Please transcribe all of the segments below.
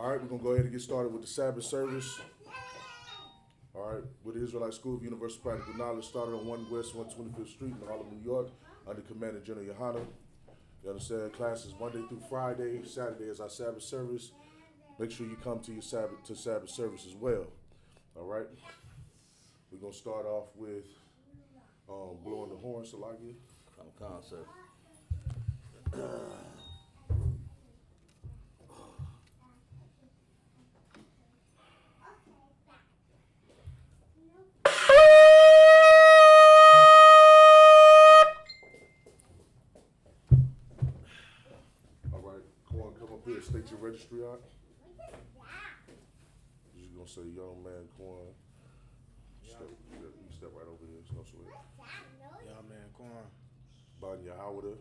All right, we're going to go ahead and get started with the Sabbath service. All right, with the Israelite School of Universal Practical Knowledge, started on 1 West 125th Street in Harlem, New York, under Commander General Yohana. You understand? Classes Monday through Friday. Saturday is our Sabbath service. Make sure you come to your Sabbath service as well. All right? We're going to start off with blowing the horn, Salagi. Come, sir. State your registry out. You're just gonna say young man Quan. You step right over here, it's no sweat. Young man Quan. Ban Yahawada.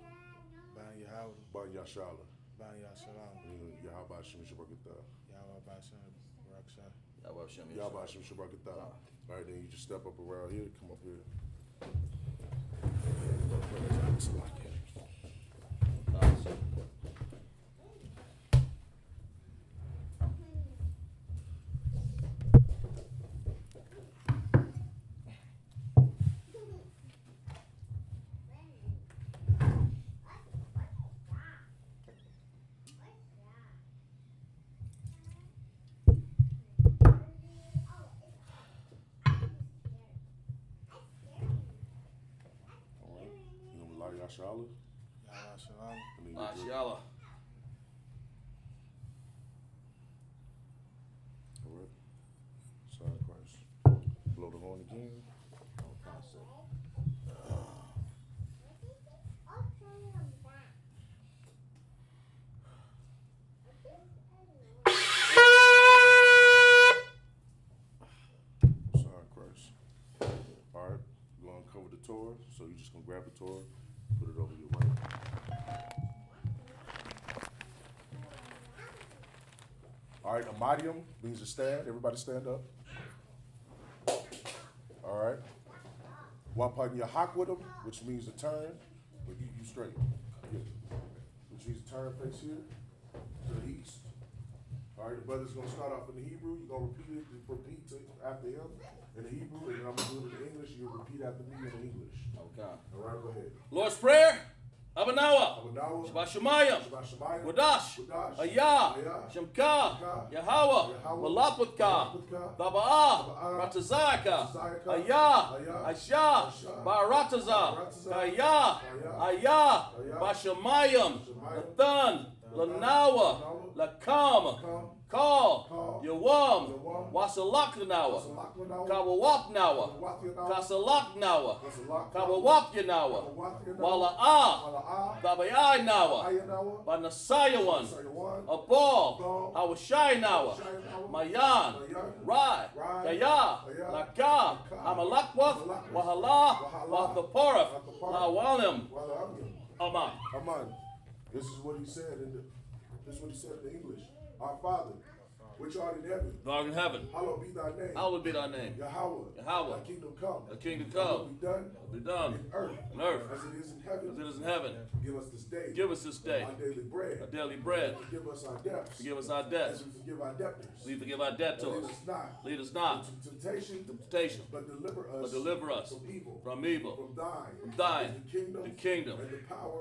Ban Yahawada. Ban Yashala. Ban Yashalam. Yahaba Shem Shabakata. Yahaba Shem Raksha. Yahaba Shem Shabakata. All right, then you just step up around here, come up here. Yashala. Yashala. All right. Sign Christ. Blow the horn again. Sign Christ. All right. We're going to uncover the Torah. So you're just going to grab the Torah. Put it over your right. All right, Amadium means to stand. Everybody stand up. All right. Wapan Yahak with them, which means to turn. But you straight. Yeah. Which means to turn face here to the east. All right, the brother's going to start off in the Hebrew. You're going to repeat after him in the Hebrew, and then I'm going to do it in English. You'll repeat after me in the English. Okay. All right, go ahead. Lord's Prayer. Abanawa. Shabbat Shemayim. Wadash. Ayah. Shemka. Yahweh. Malaputka. Baba'ah. Ratazaka. Ayah. Aisha. Barataza. Kaya. Ayah. Bashamayim. Lathan. Lanawa. Lakam. Call, Yawam, Wasalak Nawa, Kawawap Nawa, Kasalak Nawa, Kawawap Yanawa, Wala'ah, Dabayai Nawa, Banasayawan, Abal, Awashai Nawa, Mayan, Rai, Kaya, Laka, Amalakwath, Wahala, Wathaporaf, Lawalim, Aman. Aman. This is what he said in the English. Our Father, which art in heaven. Lord in heaven. Hallowed be thy name. Hallowed be thy name. Yahweh. Yahweh. Thy kingdom come. Thy kingdom come. Be done. In earth. In earth. As it is in heaven. As it is in heaven. Give us this day. Give us this day. Our daily bread. Our daily bread. Forgive us our debts. Forgive us our debts. As we forgive our debtors. We forgive our debt to us. Lead us not. Into temptation. But deliver us. From evil. From evil. From thine. From thine. The kingdom. And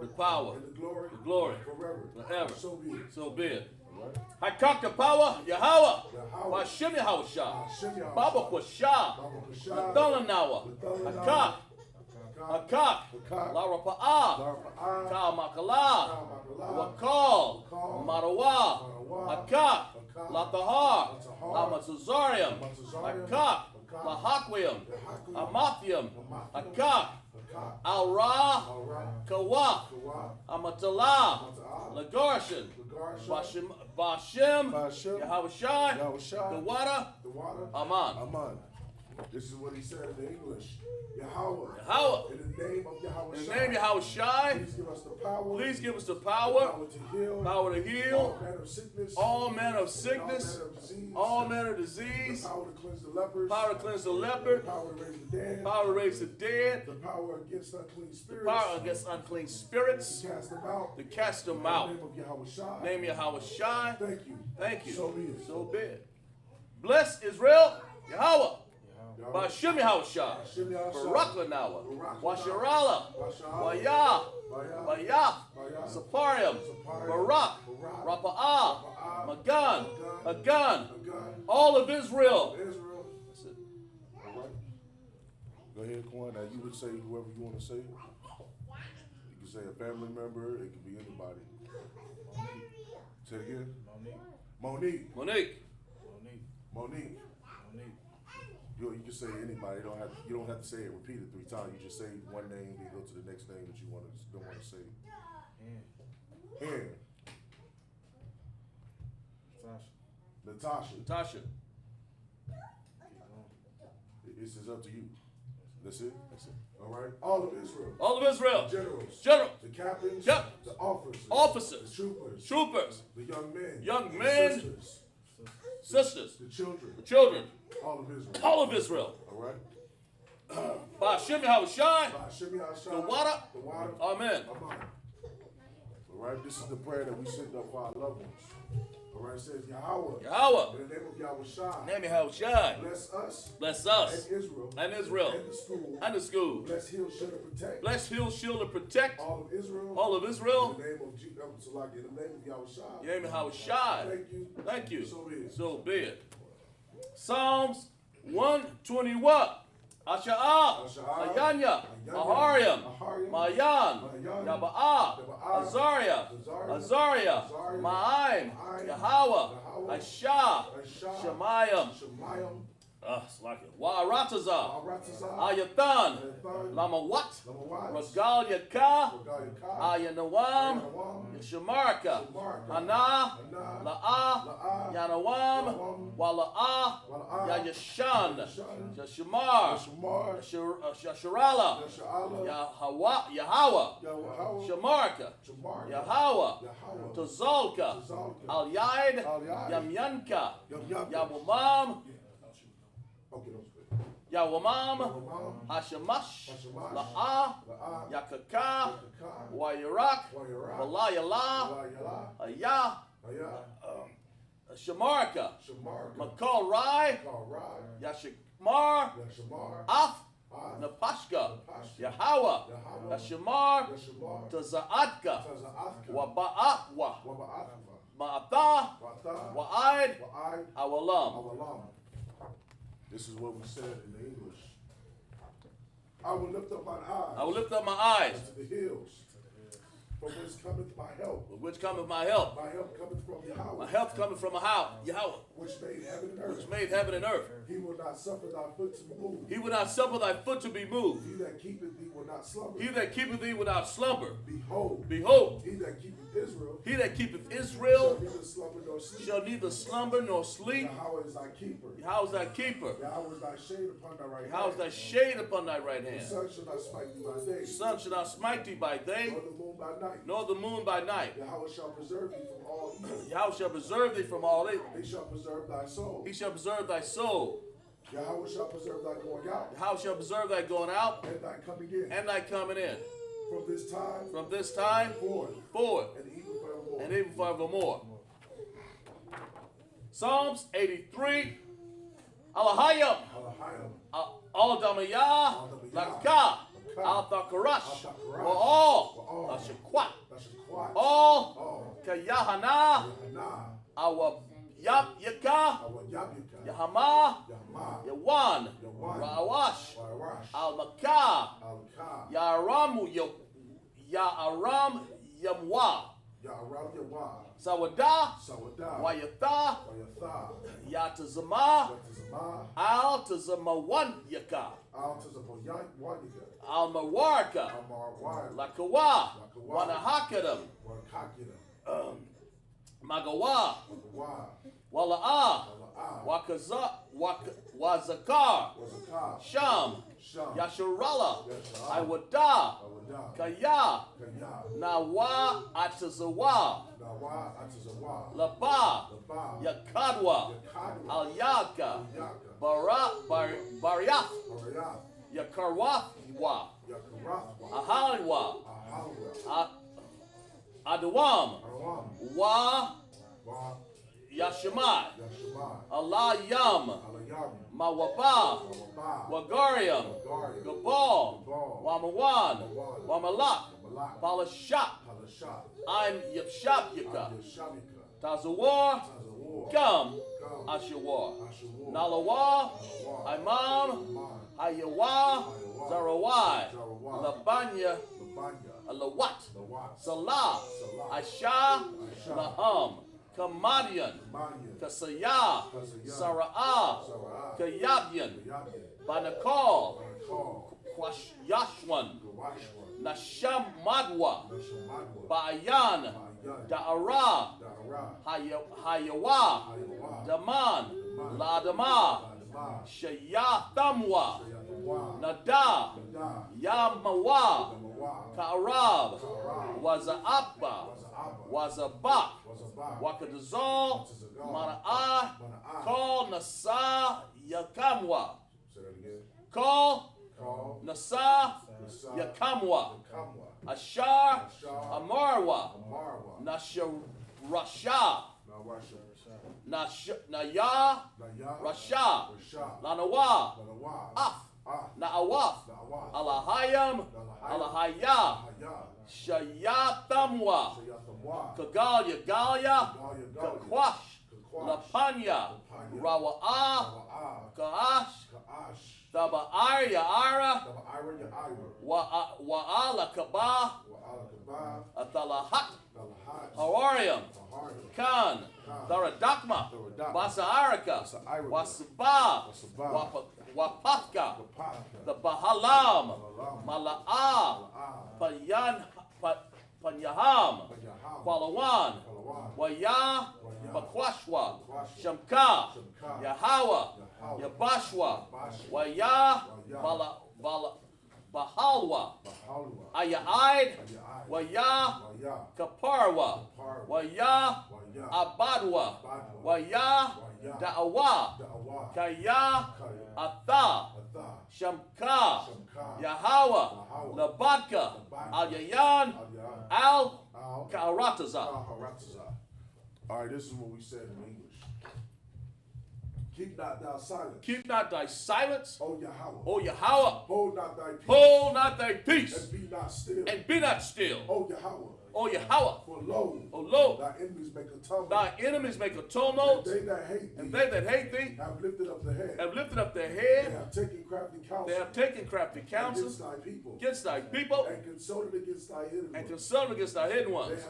the power. And the glory. Forever. So be it. I cock the power, Yahweh, Washem Yahweh, Baba Kwasha, Nathala Nawa, Hakak, Lara Pa'a, Ka Makala, Wakal, Marawa, Hakak, Latahar, Amatzazarium, Hakak, Lahakwium, Amathium, Hakak, Al-Ra, Kawak, Amatala, Lagarshan, Bashim, Yahushai, the water, Aman. This is what he said in the English. Yahweh. Yahweh. In the name of Yahweh. In the name of Yahushai. Please give us the power. Please give us the power. Power to heal. All manner of sickness. All manner of sickness. All manner of disease. The power to cleanse the lepers. Power to cleanse the leper. Power to raise the dead. Power to raise the dead. The power against unclean spirits. The power against unclean spirits. To cast them out. To cast them out. In the name of Yahushai. Name Yahushai. Thank you. Thank you. So be it. So be it. Bless Israel, Yahweh. Yahweh. Bashim Yahushua. Barak Lanawa. Washarala. Wayah. Bayah. Saparium. Barak. Rapa'ah. Magan. Agan. All of Israel. Israel. That's it. All right. Go ahead, Quan. Now you would say whoever you want to say. You can say a family member. It could be anybody. Say it again. Monique. Monique. Monique. Monique. You can say anybody. You don't have to say it repeated 3 times. You just say one name, then go to the next name that you don't want to say. Hen. Natasha. Tasha. This is up to you. That's it? That's it. All right. All of Israel. All of Israel. The generals. General. The captains. Yep. The officers. Officers. The troopers. Troopers. The young men. Young the men. Sisters. Sisters. The children. The children. All of Israel. All of Israel. All right. Bashim Yahushua. The The water. The water. Amen. Amen. All right. This is the prayer that we send up for our loved ones. All right. It says Yahweh. Yahweh. In the name of Yahushua. Name Yahushua. Bless us. Bless us. And Israel. And Israel. And the school. And the school. Bless, heal, shield, and protect. Bless, heal, shield, and protect All of Israel. all of Israel. In the name of Jesus. In the name of Yahushua. Name Yahushua. Thank you. Thank you. So be it. So be it. Psalms 121. Asha'ah. Ayanya. Ahariam. Mayan. Yaba'ah. Azariah. Azariah. Ma'aim. Yahweh. Aishah. Shemayim. It's like it. Wa'aratazah. Ayathan. Lamawat. Ragal Yakah. Ayanawam. Yashamarka. Hana. La'ah. Yanawam. Wala'ah. Yayashan. Yashamar. Yasharala. Yahweh. Shamarka. Yahweh. Tazalka. Al Yaid. Yamyanka. Yawamam. Yawamam, Hashamash, La'ah, Yakaka, Wayarak, Walayala, Ayah, Shamarka, Makal Rai, Yashimar, Af, Napashka, Yahweh, Yashamar, Taza'atka, Waba'atwa, Ma'atah, Wa'aid, Awalam. This is what we said in the English. I will lift up my eyes. I will lift up my eyes. To the hills. From whence cometh my help. Which cometh my help? My help cometh from Yahweh. My help cometh from Yahweh. Which made heaven and earth. Which made heaven and earth. He will not suffer thy foot to be moved. He will not suffer thy foot to be moved. He that keepeth thee will not slumber. He that keepeth thee without slumber. Behold. Behold. He that keepeth Israel. He that keepeth Israel. Shall neither slumber nor sleep. Shall neither slumber nor sleep. Yahweh is thy keeper. Yahweh is thy keeper. Yahweh is thy shade upon thy right hand. Yahweh is thy shade upon thy right hand. The sun shall not smite thee by day. The sun shall not smite thee by day. Nor the moon by night. Nor the moon by night. Yahweh shall preserve thee from all evil. Yahweh shall preserve thee from all evil. He shall preserve thy soul. He shall preserve thy soul. Yahweh shall preserve thy going out. Yahweh shall preserve thy going out. And thy coming in. And thy coming in. From this time. Forward. And even forevermore. And even forevermore. Psalms 83. Alahayim. Al-Damayah. Laka. Al-Thakarash. Wa'al. Ashakwat. All. Kayahana. Awayab Yaka. Yahama. Yawan. Rawash. Al-Makah. Ya'aram Yamwa. Sawada. Wayatha. Yatazama. Al Tazamawan Yaka. Al Mawarka. Lakawa. Wanahakadam. Magawa. Wala'ah. Wazakar. Sham. Yasharala. Iwada. Kaya. Nawa Atazawa. Laba. Yakadwa. Al Yaka. Bariath. Yakarwathwa. Ahalwa. Adawam. Wa Yashemai, Yashemai, Allah Yam, Alayam, Mawaba, Mawaba, Wagarium, Wagarium, Gabal, Gabal, Wamawan, Wamawan, Wamalak, Malak, Palashak, Palashah, I'm Yipshapyaka, Yeshamika, Tazawar, Tazawar, Gum, Gum, Ashawar, Ashawar, Nalawa, Nalawa, Imam, Iman, Hayawa, Zarawai, Zarawai, Labanya, Labanya, Alawat, Lawat, Salah, Salah, Aisha, Aisha, Laham, Kamadian, Manyan, Kasaya, Kasaya, Sara'ah, Sara'ah, Kayabyan, Yabyan, Banakal, Barakal, Yashwan, Gawashwan, Nasham Madwa, Nashamadwa, Ba'ayan, Bayan, Da'ara, Dara, Hayawa, Hayawa, Daman, Daman, Ladama, Adama, Shayathamwa, Shayathawa, Nada, Nada, Yamawa, Yamawa, Ka'arab, Ka'arab, Waza'abba, Waza'aba, Wazabak, Wazabak, Wakadazal, Watazazal, Mana'ah, Mana'ah. Call Nasa Yakamwa, Say that again. Call Call, Nasa Nasa, Yakamwa, Yakamwa, Ashar, Ashar, Amarwa, Amarwa, Nasharasha, Nawasha, Naya, Naya, Rasha, Rasha, Lanawa, Lanawa, Af, Ah, Na'awaf, Na'awaf, Alahayam, Alahaya, Haya, Shayathamwa, Shayathamwa, Kagalia, Galia, Galia, Kakwash, Kakwash, Lapanya, Lapanya, Rawa'ah, Rawa'ah, Kaash, Ka'ash, Taba'ar Ya'ara, Daba Ira Ya'ira, Wa'ala Kabah, Wa'ala Kabah, Atalahat, Dalahat, Hawarium, Tahari, Khan, Khan, Daradakma, Daradakma, Basa'arika, Basa'arika, Wasaba, Wasaba, Wapafka, Wapaka, the Bahalam, Bahalam, Mala'ah, Mala'ah, Panyaham, Panyaham, Palawan, Palawan, Waya, Waya, Bakwashwa, Bakwashwa, Shamka, Shamka, Yahawa, Yahweh, Yabashwa, Yabashwa, Waya, Waya, Bahalwa, Bahalwa, Ayaid, Ayai, Waya, Waya, Kaparwa, Kaparwa, Waya, Waya, Abadwa, Badwa, Waya, Waya, Da'awa, Da'awa, Kaya, Kaya, Atha, Atha, Shamka, Shamka, Yahawa, Yahweh, Labadka, Labadka, Al-Yayan, Al-Yan, Al Al, Ka'arataza. Al-Haratazah. All right, this is what we said in English. Keep not thou silent, Keep not thy silence, O Yahweh. O Yahweh. Hold not thy peace, Hold not thy peace, and be not still, and be not still, O Yahweh. O Yahweh. For lo, O lo, thy enemies make a tumult, thy enemies make a and tumult, they that hate and thee they that hate thee have lifted up the head. have lifted up their They head. have taken crafty counsel They have taken crafty counsels against thy people, against thy people, and consulted against thy and enemies. consulted against thy hidden ones.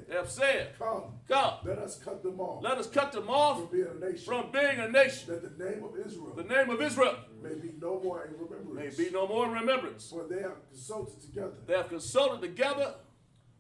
They have said, Come, Come, let us cut them off let us cut them from off being a nation, from being a nation. that the name of Israel The name of Israel may be no more in may remembrance. be no more in remembrance. For they have consulted together They have consulted together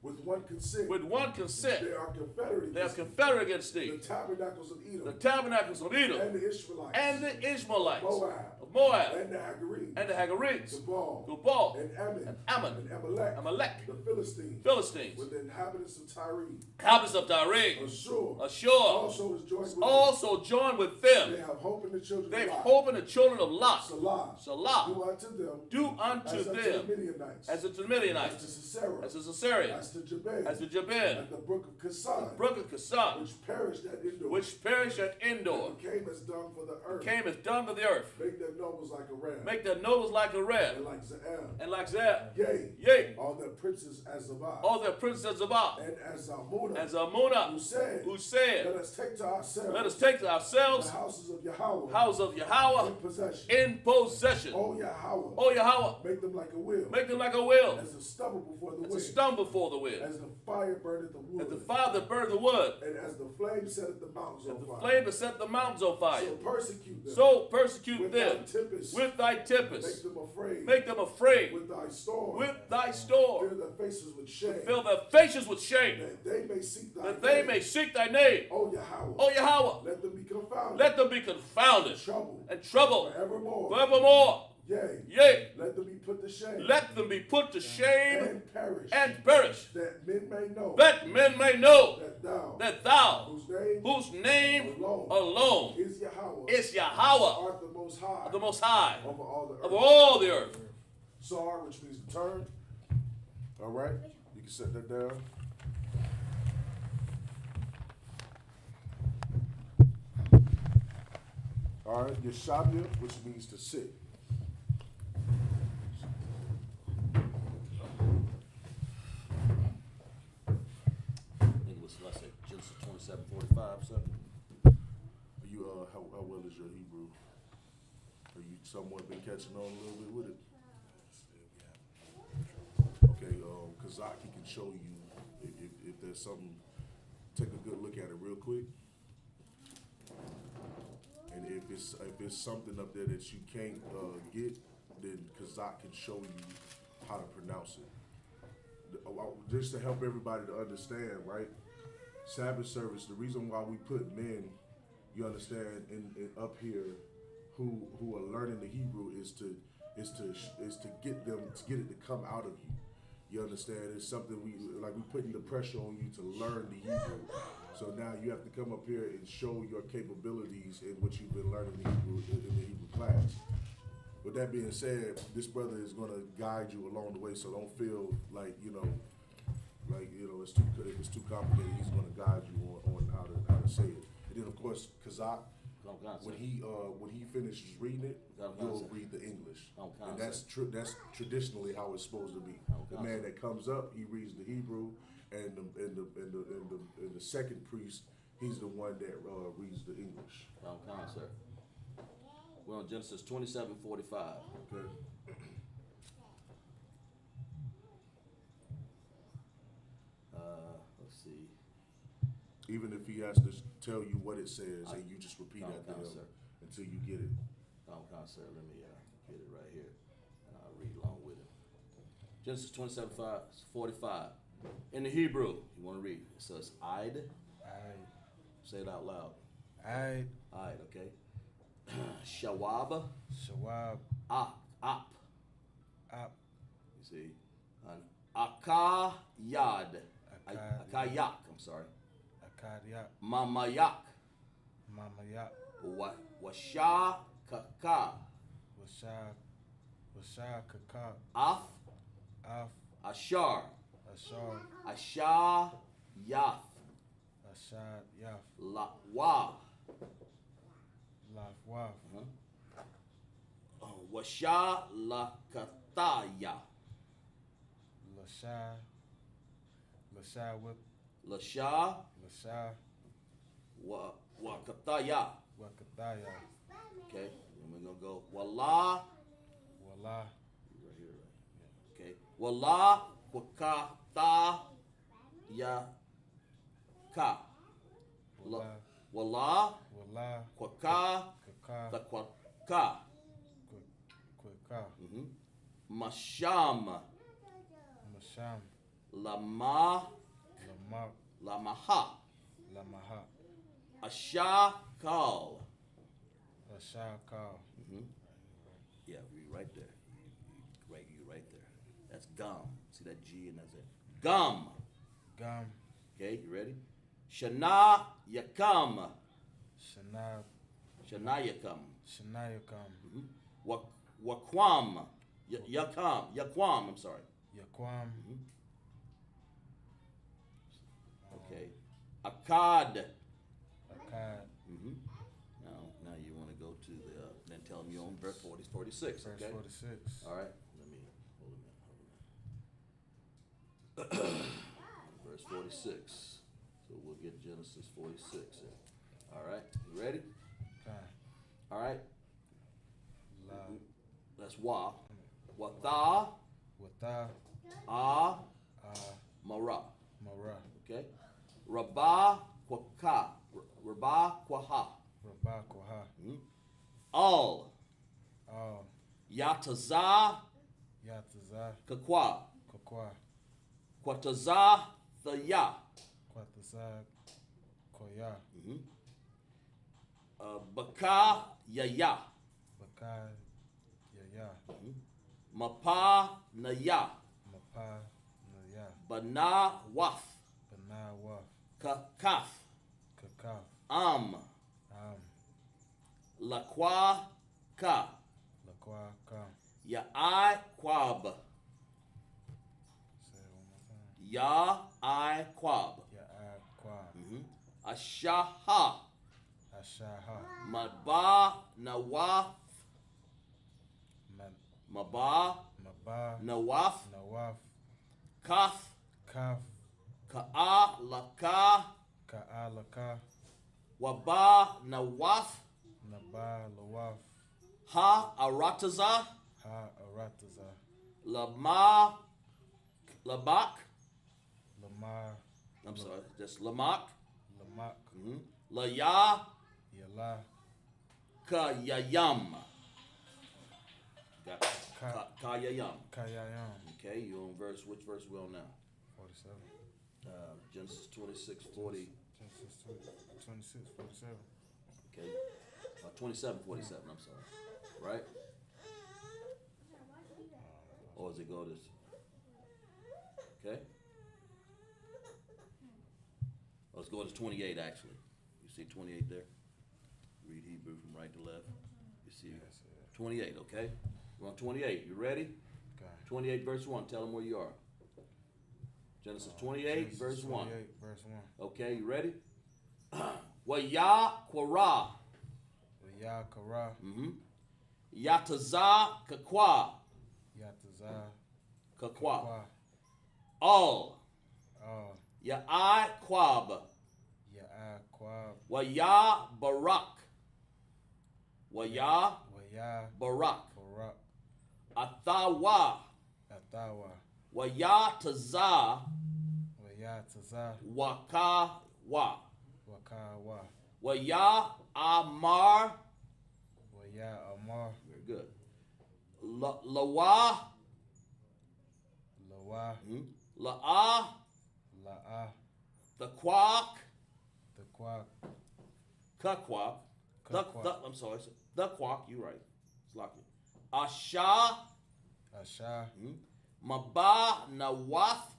with one consent. with one consent. They are confederate They have against confederate against the thee, tabernacles of the Edom tabernacles of Edom, and the Ishmaelites and the Ishmaelites Moab of Moab, and the Hagarenes, and the Hagarites, Gebal Gubal, and Ammon and Ammon, and Amalek, Amalek, the Philistines, Philistines, with the inhabitants of Tyre. inhabitants of Tyre, Ashur Ashur, also is joined with them. also joined with They them. have hope in the children They of Lot. hope in the children of Lot. Salah. Salah. Do unto them Do unto as unto them the Midianites, as unto the as Midianites, to Sisera, as to Sisera, as to Jabin, as to Jabin, and the brook of Kasan, brook of Kasan, which perished at Endor, which perished at Endor, and became as dung for the earth. came as dung of the earth. Make their nobles like a ram, Make their nose like a ram, and like Zael. and like that, Yea, yea, all their princes as Zabah, all their princes of Baal, and as Zalmunna, and Zalmunna, who who said, said, Let us take to ourselves let us take to the ourselves houses of Yahweh house of Yahweh in possession. in possession. O Yahweh, O Yahweh, make them like a wheel, make them like a wheel, as a stubble before the as a wind, stone before the wind, as the fire burneth the wood, as the fire that burned the wood, and as the flame setteth the mountains on the fire. flame that set the mountains on fire. So persecute them So persecute with them thy tempest, with thy make tempest. them afraid Make them afraid with thy storm, with thy storm. fill their faces with shame, Fill their faces with shame, that they may seek thy that they name. may seek thy name. O Yahweh, O Yahweh, let them be confounded, let them be confounded troubled, and troubled forevermore. forevermore. Yea, Yea, let them be put to shame, let them be put to shame and perish, and perish, that men may know that men may know that thou, that thou, whose name whose name alone is Yahweh, is Yahweh, art the most high, the Most High over all the earth. of all the earth. Sar, which means to turn. All right, you can set that down. All right, Yeshabia, which means to sit. I think it was, let's say, Genesis 27:45, sir. Are you, how well is your Hebrew? Are you somewhat been catching on a little bit with it? Okay, Kazak, he can show you if there's something. Take a good look at it real quick. And if it's something up there that you can't get, then Kazak can show you how to pronounce it. Just to help everybody to understand, right? Sabbath service. The reason why we put men, you understand, in up here, who are learning the Hebrew is to get them to get it to come out of you. You understand? It's something we putting the pressure on you to learn the Hebrew. So now you have to come up here and show your capabilities in what you've been learning the Hebrew in the Hebrew class. With that being said, this brother is going to guide you along the way. So don't feel like if it's too complicated, he's going to guide you on how to say it. And then of course Kazak, when he finishes reading it, you'll read the English, and that's traditionally how it's supposed to be. The man that comes up, he reads the Hebrew, and the second priest, he's the one that reads the English. Sir. We're on Genesis 27:45. Okay. Let's see. Even if he has to tell you what it says, and you just repeat after him until you get it. Sir, let me get it right here, and I'll read along with it. Genesis 27:45. In the Hebrew, you want to read? It says, "Id." Say it out loud. Id. Okay. Shawab. Up. Up. You see, Akayad. Akayak. I'm sorry. Akadiak. Mamayak. Mamayak. Washa kaka. Washa kaka. Af. Ashar. Ashar Yath. Ashad Yaf. Lawaf. Lafwaf. Washa lakataya. Lasha whip. Lasha wakataya. Wakataya. Okay, and we're gonna go Wallah. Wallah. Right here, right? Okay. Wallah wakata ya ka. Wallah kwaka the kwaka. Kwaka. Masham. Lamaha. Ashakal. Yeah, you right there. You right there. That's gum. See that G and that's it. Gum. Okay, you ready? Shana yakam. Shana yakam. Wakwam. Yakwam. I'm sorry. Yakwam. Okay. Akkad. Now you want to go to then tell them you're on verse 46. Verse Okay. 46. All right. Let me hold a minute. Verse 46. So we'll get Genesis 46 here. All right. You ready? Okay. All right. That's wa. Wata. Mara. Okay. Rabah kwaka. Rabah kwaha. All. Yataza. Kakwa. Kwataza thaya. Baka yaya. Mapa naya. Bana waf. Kaf. Lakwa ka. Ya I kwab. Ya I kwab. Ashaha. Ashaha. Maba Nawaf. Ma- Maba Maba. Nawaf. Nawaf. Kaf. Kaf. Ka'a Laka. Ka'alaka. Waba Nawaf. Naba Lawaf. Ha Arataza. Ha Arataza. Lama Labak. Lamar. I'm sorry, just Lamak. Lamak. Laya Yala. Kayayam. Got Kayayam. Kayayam. Okay, you on which verse we on now? 47. Genesis 26:40. Genesis 26, 47. Okay, 27:47. I'm sorry, right? Or does it go this? Okay. Let's go to 28 actually. You see 28 there? Read Hebrew from right to left. You see Yes, yeah. 28, okay? We're on 28. You ready? Okay. 28 verse 1. Tell them where you are. Genesis 28 Genesis verse 1. 28, verse 1. Okay, you ready? Waya Korah. Ya Kara. Yataza Kakwa. Yataza. Kakwa. All. Ya'ai Kwab. Ya'a Kwab. Waya Barak. Waya Waya Barak. Barak. Athawa. Athawa. Waya Taza. Waya Taza. Wakawa. Wakawa. Waya Amar. Waya Amar. Very good. Lawa. Lawa. La'a. La'a. The Quak. The Quak. Kukwak. Kukwak. I'm sorry. The Quak. You right. It's lucky. Asha. Asha. Maba Nawaf.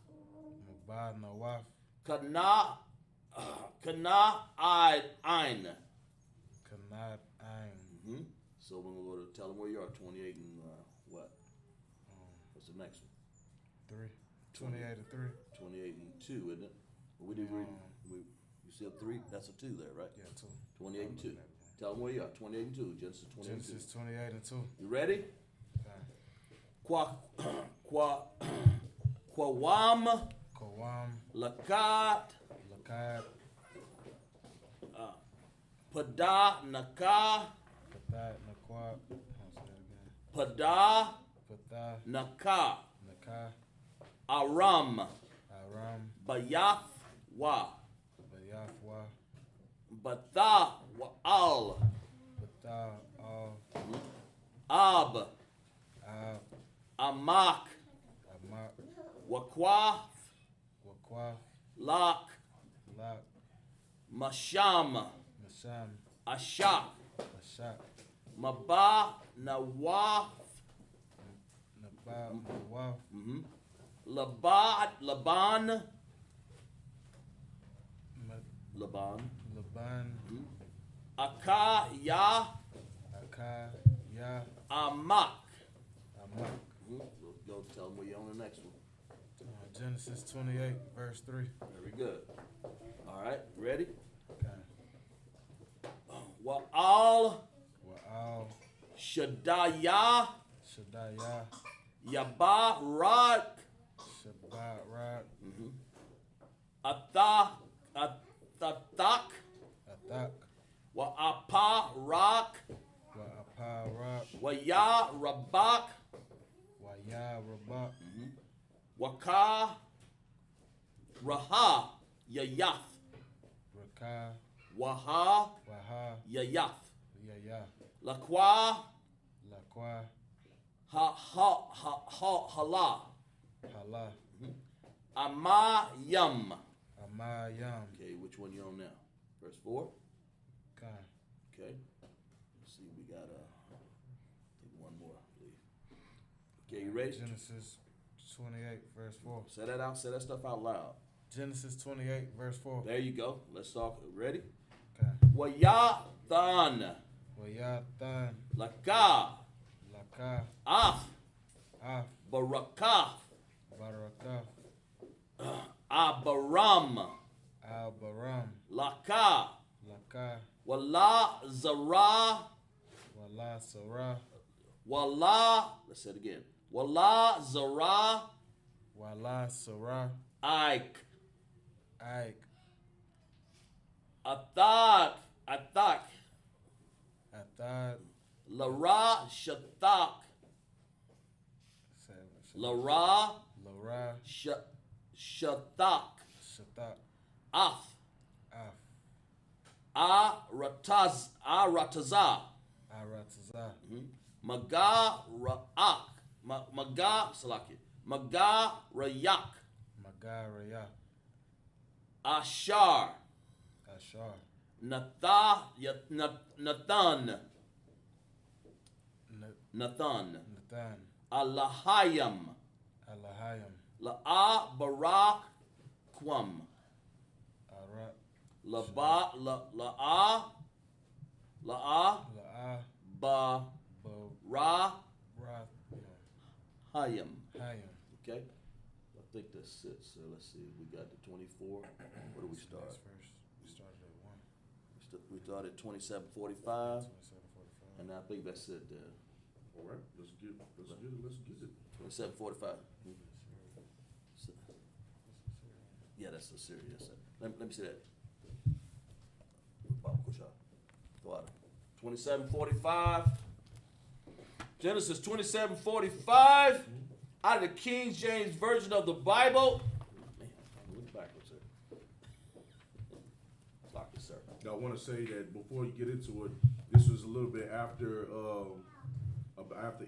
Maba Nawaf. Kana Ain. Kanad Ain. So we're gonna go to tell them where you are. 28 and what? What's the next one? 3. 28 and 3. 28 and 2, isn't it? But we did read. You see a 3? That's a 2 there, right? Yeah, 2. 28 and 2. Tell them where you are. 28 and 2. Genesis 28 and 2. Genesis 28 and 2. You ready? Okay. Quawam. Kawam. Lakat. Lakat. Pada Naka. Patat Nakwab. I'll say it again. Pada Patah. Naka. Naka. Aram. Aram. Bayafwa. Bayafwa. Batha Wa'al. Patah. Al. Ab. Ab. Amak. Amak. Waqaf. Waqaf. Lak. Lak. Masham. Masham. Ashak. Ashak. Maba Nawaf. Nabab. Nawaf. Laban. Laban. Laban. Akaya. Aka. Ya. Amak. Amak. Go tell them where you're on the next one. Genesis 28, verse 3. Very good. All right, ready? Okay. Wa'al Wa'al. Shadaya Shadaya. Yabarak Shabbat Rak. Athatak Athak. Wa'aparak Wa'apa Rak. Waya Rabak Waya Rabak. Waka Raha Yayath Raka. Waha Waha. Yayath Yaya. Lakwa Lakwa. Hala Hala. Amayam. Amayam. Okay, which one you on now? Verse 4? Okay. Okay. Let's see, we got take one more, I believe. Okay, you ready? Genesis 28, verse 4. Say that out, say that stuff out loud. Genesis 28, verse 4. There you go. Let's talk. Ready? Okay. Wayathan. Wayathan. Laka. Laka. Af. Af. Barakah. Baraka. Abaram. Al-Baram. Laka. Laka. Wala Zara. Wala Sarah. Wala. Let's say it again. Wala Zara. Wala Sarah. Ike. Ike. Athak. Athad. Lara Shathak. Lara Lara. Shathak. Shatak. Af. Af. Aratazah. Arataza. Maga Ra'ak. Maga Salaki. Maga Rayak. Magaraya. Ashar. Ashar. Nathan. Nathan. Nathan. Nathan. Alahayam. Alahayam. La'a Barak Kwam. Arat. La'a La'a. Ba Bo. Ra Rath. Hayam. Hayam. Okay? I think that's it. So let's see. We got the 24. Where do we start? Next verse. We started at 1. We started at 27:45. 27:45. And I think that's it there. All right, let's get it. 27:45. Yeah, that's the series. Yes, sir. Let me see that. Go out. 27:45. Genesis 27:45. Out of the King James Version of the Bible. Man, I'm looking backwards, sir. Lock it, sir. Now, I want to say that before you get into it, this was a little bit after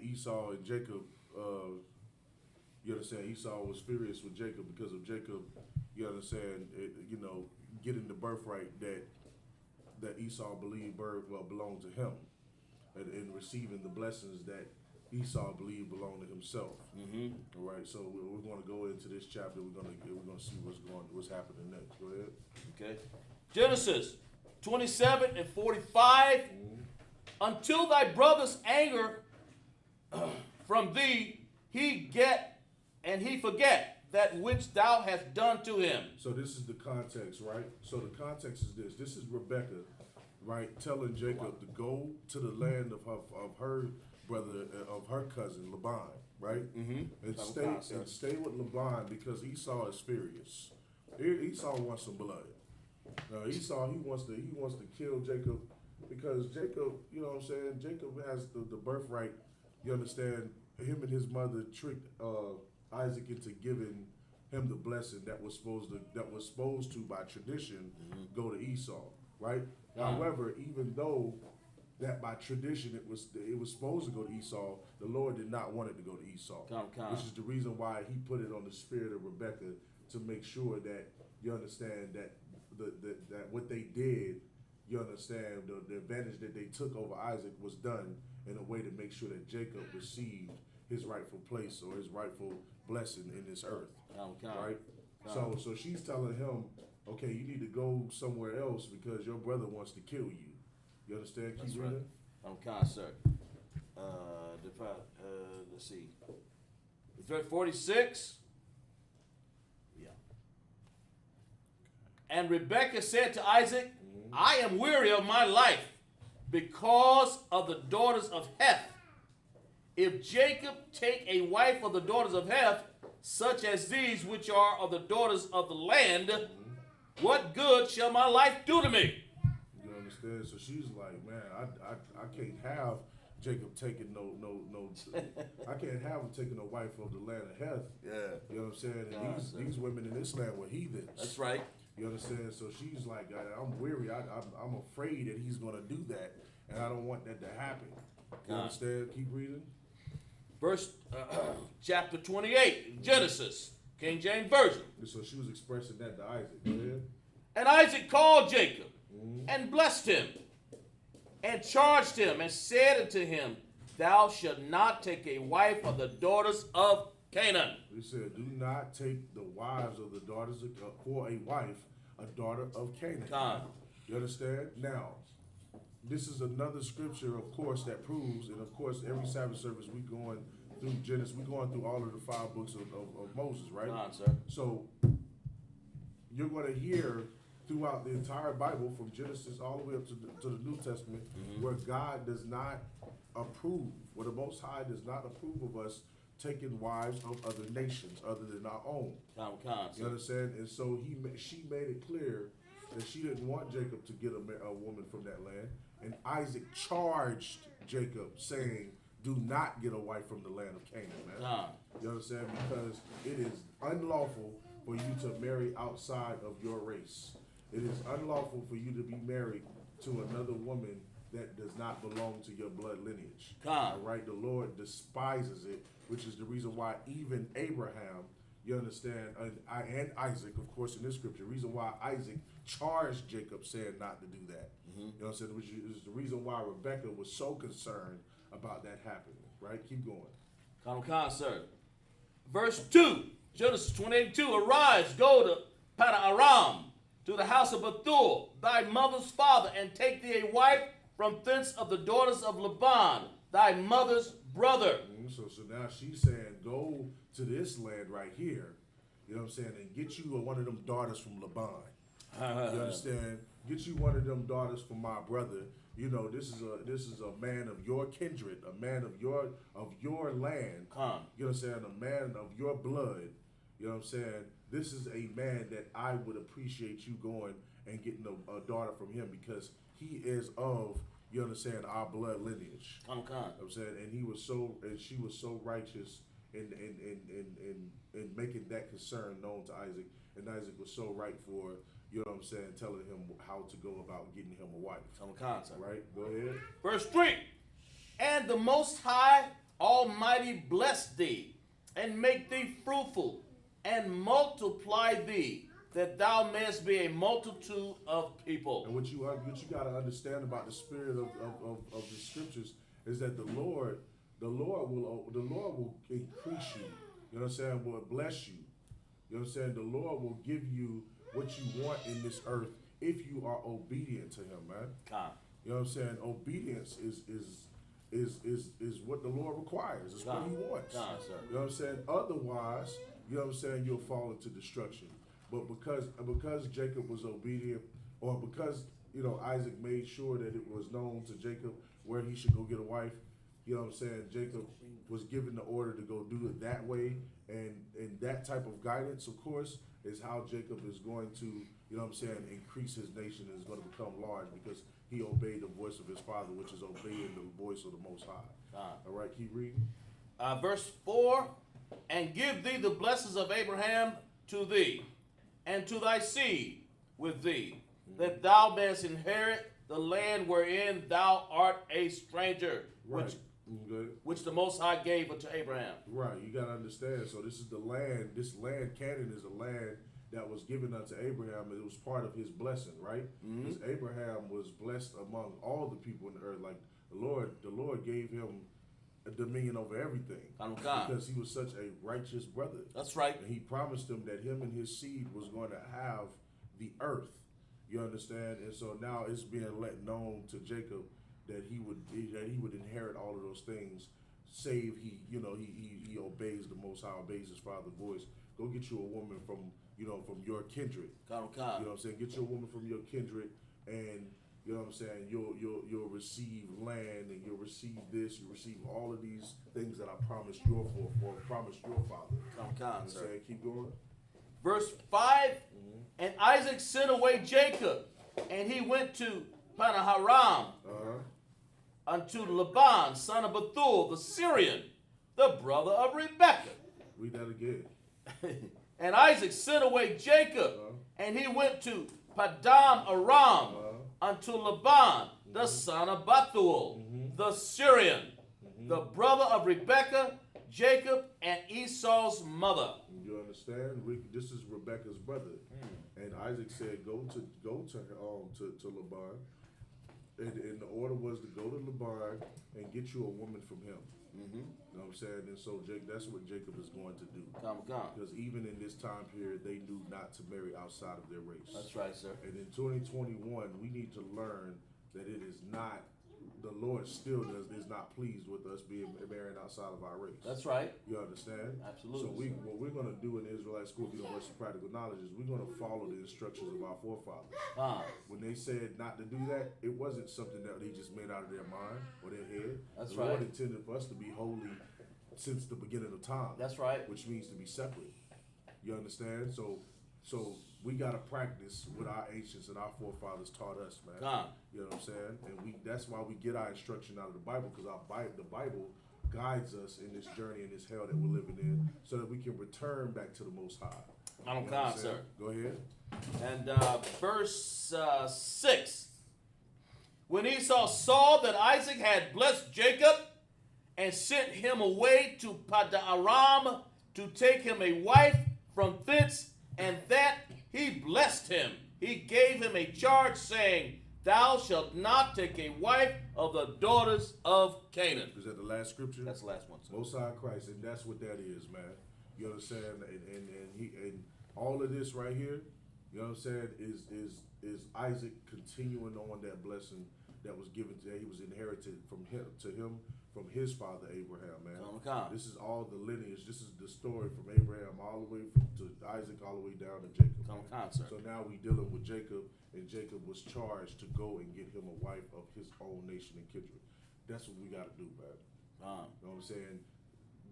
Esau and Jacob. You understand? Esau was furious with Jacob because of Jacob. You understand? Getting the birthright that Esau believed belonged to him, and receiving the blessings that Esau believed belonged to himself. Mm-hmm. All right. So we're going to go into this chapter. We're going to see what's happening next. Go ahead. Okay. Genesis 27:45. Until thy brother's anger from thee, he forget that which thou hast done to him. So this is the context, right? So the context is this. This is Rebecca, right, telling Jacob to go to the land of her brother, of her cousin Laban, right? Mm-hmm. And stay with Laban because Esau is furious. Esau wants some blood. Now Esau he wants to kill Jacob because Jacob, you know what I'm saying? Jacob has the birthright. You understand? Him and his mother tricked Isaac into giving him the blessing that was supposed to by tradition go to Esau, right? However, even though that by tradition it was supposed to go to Esau, the Lord did not want it to go to Esau, which is the reason why He put it on the spirit of Rebekah to make sure that you understand that that what they did, you understand the advantage that they took over Isaac was done in a way to make sure that Jacob received his rightful place or his rightful blessing in this earth, right? So she's telling him, okay, you need to go somewhere else because your brother wants to kill you. You understand? That's Keep right. reading. I'm sir. Let's see. Verse 46. Yeah. And Rebekah said to Isaac, I am weary of my life because of the daughters of Heth. If Jacob take a wife of the daughters of Heth, such as these which are of the daughters of the land, what good shall my life do to me? You understand? So she's like, man, I can't have Jacob taking no I can't have him taking a wife of the land of Heth. Yeah. You know what I'm saying? And these women in this land were heathens. That's right. You understand? So she's like, I'm weary. I'm afraid that he's going to do that, and I don't want that to happen. You understand? Keep reading. Verse chapter 28, Genesis, King James Version. So she was expressing that to Isaac. Go ahead. And Isaac called Jacob and blessed him and charged him and said unto him, thou shalt not take a wife of the daughters of Canaan. He said, do not take the wives of the daughters for a wife, a daughter of Canaan. You understand? Now, this is another scripture, of course, that proves, and of course, every Sabbath service we going through Genesis, we going through all of the 5 books of Moses, right? Sir. So you're going to hear throughout the entire Bible, from Genesis all the way up to the New Testament, where God does not approve, where the Most High does not approve of us taking wives of other nations other than our own. You understand? And so she made it clear that she didn't want Jacob to get a woman from that land. And Isaac charged Jacob, saying, do not get a wife from the land of Canaan, man. You understand? Because it is unlawful for you to marry outside of your race. It is unlawful for you to be married to another woman that does not belong to your blood lineage. All right? The Lord despises it, which is the reason why even Abraham, you understand, and Isaac, of course, in this scripture, the reason why Isaac charged Jacob saying not to do that. You know what I'm saying? Which is the reason why Rebecca was so concerned about that happening, right? Keep going. Sir. Verse 2, Genesis 28:2, arise, go to Paddan-aram, to the house of Bethuel, thy mother's father, and take thee a wife from thence of the daughters of Laban, thy mother's brother. So now she's saying, go to this land right here, you know what I'm saying, and get you one of them daughters from Laban. You understand? Get you one of them daughters from my brother. You know, this is a man of your kindred, a man of your land. You know what I'm saying? A man of your blood. You know what I'm saying? This is a man that I would appreciate you going and getting a daughter from him, because he is of, you understand, our blood lineage. You know what I'm saying? And she was so righteous in making that concern known to Isaac, and Isaac was so right for, you know what I'm saying, telling him how to go about getting him a wife. Right? Go ahead. Verse 3, and the Most High Almighty bless thee, and make thee fruitful, and multiply thee, that thou mayest be a multitude of people. And what you got to understand about the spirit of the scriptures is that the Lord will increase you. You know what I'm saying? Will bless you. You know what I'm saying? The Lord will give you what you want in this earth if you are obedient to Him, man. You know what I'm saying? Obedience is what the Lord requires. It's what He wants. You know what I'm saying? Otherwise, you know what I'm saying, you'll fall into destruction. But because Jacob was obedient, or because, you know, Isaac made sure that it was known to Jacob where he should go get a wife, you know what I'm saying, Jacob was given the order to go do it that way, and that type of guidance, of course, is how Jacob is going to, you know what I'm saying, increase his nation and is going to become large, because he obeyed the voice of his father, which is obeying the voice of the Most High. All right, keep reading. Verse 4, and give thee the blessings of Abraham to thee, and to thy seed with thee, that thou mayest inherit the land wherein thou art a stranger, Right. which the Most High gave unto Abraham. Right, you got to understand. So this is the land. This land, Canaan, is a land that was given unto Abraham. It was part of his blessing, right? Because Abraham was blessed among all the people in the earth. Like the Lord gave him a dominion over everything, because he was such a righteous brother. That's right. And he promised him that him and his seed was going to have the earth. You understand? And so now it's being let known to Jacob that he would inherit all of those things, save he obeys the Most High, obeys his father's voice. Go get you a woman from your kindred. You know what I'm saying? Get you a woman from your kindred, and you know what I'm saying, you'll receive land, and you'll receive this, you'll receive all of these things that I promised your father. You know saying? Keep going. Verse 5, and Isaac sent away Jacob, and he went to Paddan-aram unto Laban, son of Bethuel, the Syrian, the brother of Rebekah. Read that again. And Isaac sent away Jacob, and he went to Paddan-aram unto Laban, the son of Bethuel, the Syrian, the brother of Rebekah, Jacob, and Esau's mother. You understand? This is Rebekah's brother, and Isaac said, "Go to Laban," and the order was to go to Laban and get you a woman from him. You know what I'm saying? And so that's what Jacob is going to do. Because even in this time period, they knew not to marry outside of their race. That's right, sir. And in 2021, we need to learn that it is not the Lord still is not pleased with us being marrying outside of our race. That's right. You understand? Absolutely. So what we're going to do in the Israelite School of Universal Practical Knowledge is we're going to follow the instructions of our forefathers. When they said not to do that, it wasn't something that they just made out of their mind or their head. That's the right. Lord intended for us to be holy since the beginning of time. That's right. Which means to be separate. You understand? So we gotta practice what our ancients and our forefathers taught us, man. You know what I'm saying? And that's why we get our instruction out of the Bible, because the Bible guides us in this journey, in this hell that we're living in, so that we can return back to the Most High. I'm You know what I'm sir. saying? Go ahead. And verse 6. When Esau saw that Isaac had blessed Jacob and sent him away to Paddan-aram to take him a wife from thence, and that he blessed him, he gave him a charge, saying, Thou shalt not take a wife of the daughters of Canaan. Is that the last scripture? That's the last one, sir. Most High Christ, and that's what that is, man. You understand? And all of this right here, you know what I'm saying, is Isaac continuing on that blessing that was given to him. He was inherited from his father Abraham, man. This is all the lineage. This is the story from Abraham all the way to Isaac, all the way down to Jacob. So now we dealing with Jacob, and Jacob was charged to go and get him a wife of his own nation and kindred. That's what we got to do, man. You know what I'm saying?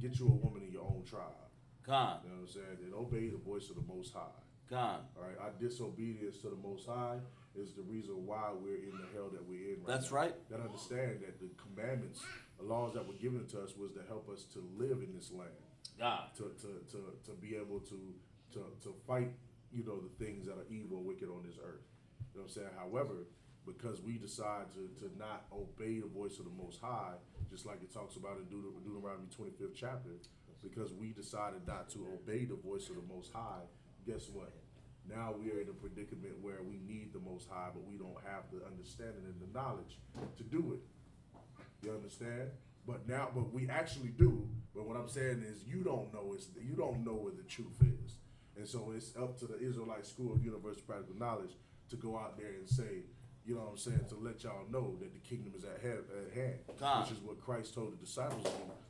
Get you a woman in your own tribe. You know what I'm saying? And obey the voice of the Most High. All right, our disobedience to the Most High is the reason why we're in the hell that we're in right That's now. right. That understand that the commandments, the laws that were given to us was to help us to live in this land. To be able to fight, you know, the things that are evil and wicked on this earth. You know what I'm saying? However, because we decide to not obey the voice of the Most High, just like it talks about in Deuteronomy 25th chapter, because we decided not to obey the voice of the Most High, guess what? Now we are in a predicament where we need the Most High, but we don't have the understanding and the knowledge to do it. You understand? But we actually do. But what I'm saying is, you don't know where the truth is, and so it's up to the Israelite School of Universal Practical Knowledge to go out there and say, you know what I'm saying, to let y'all know that the kingdom is at hand, which is what Christ told the disciples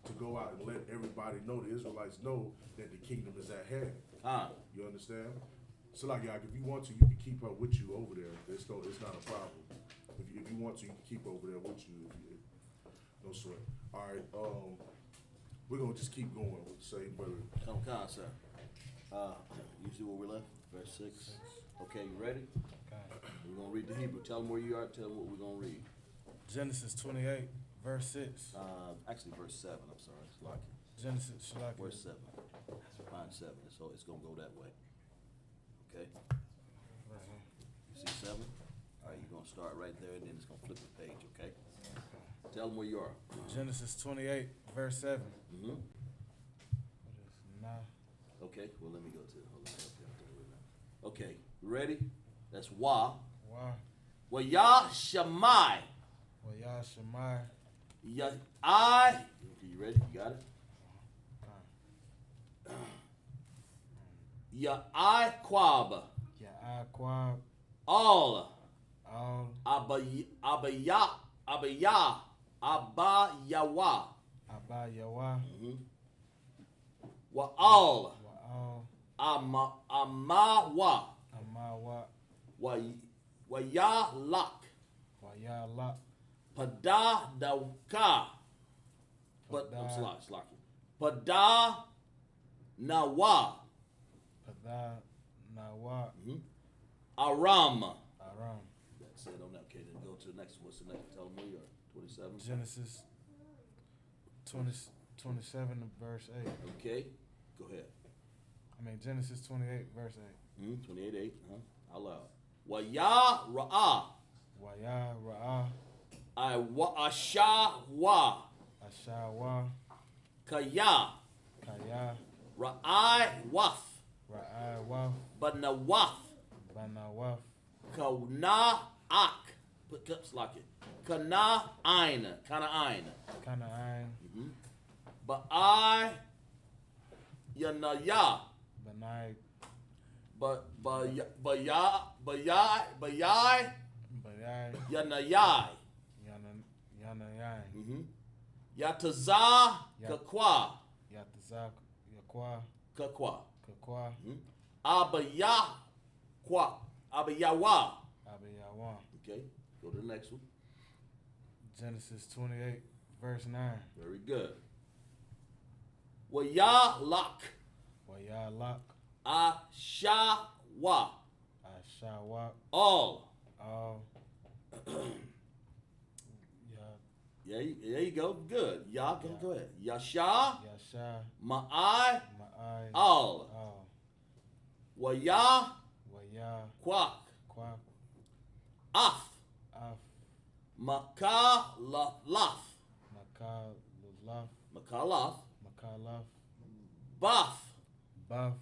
to go out and let everybody know, the Israelites know, that the kingdom is at hand. You understand? So like, if you want to, you can keep her with you over there. It's not a problem. If you want to, you can keep her over there with you. No sweat. All right. We're gonna just keep going with the same brother. Sir. You see where we left? Verse 6. Okay, you ready? We're gonna read the Hebrew. Tell them where you are. Tell them what we're gonna read. Genesis 28, verse 6. Actually, verse 7. I'm sorry. It's like Genesis, verse 7. Find 7. So it's gonna go that way. Okay. Right here. You see 7? All right. You're gonna start right there, and then it's gonna flip the page. Okay. Tell them where you are. Genesis 28, verse 7. Mm-hmm. What is now? Okay. Well, let me go to. Hold on. Okay. You ready? That's Wa. Why? Yah Shammai. Yah Shammai. You ready? You got it? Quab. Quab. All. All. Abayawa. Abayawa. Wa all. All. Amawa. Amawa. Wa ya lak. Wayala. Pada dauka. But I'm slacking. Pada nawa. Pada Nawa. Aram. Aram. That's it on that. Okay, then go to the next one. What's the next? Tell them where you are. 27. Genesis 27, verse 8. Okay, go ahead. Genesis 28, verse 8. 28:8. Out loud. Wa ya ra'ah. Waya Ra'ah. Ashawa. Ashawa. Kaya. Kaya. Ra'ai waf. Ra'ai Waf. Banawaf. Banawaf. Kana'ak. Put cups like it. Kana'ain. Kana'ain. Canaan. Ba'ai. Yanaya. Benai. Bayai. Bayai. Yanayai. Yana Yang. Mm-hmm. Yataza kakwa. Yatazak. Yakwa. Kakwa. Kakwa. Mm-hmm. Abayakwa. Abayawa. Abiyawan. Okay, go to the next one. Genesis 28, verse 9. Very good. Wayalak. Wayalak. Ashawa. Ashawak. All. All. There you go. Good. Go ahead. Yasha. Yasha. Ma'ai. Ma'ai. All. All. Waya. Waya. Quack. Quack. Af. Af. Makalaf. Makalaf. Makalaf. Makalaf. Baf. Baf.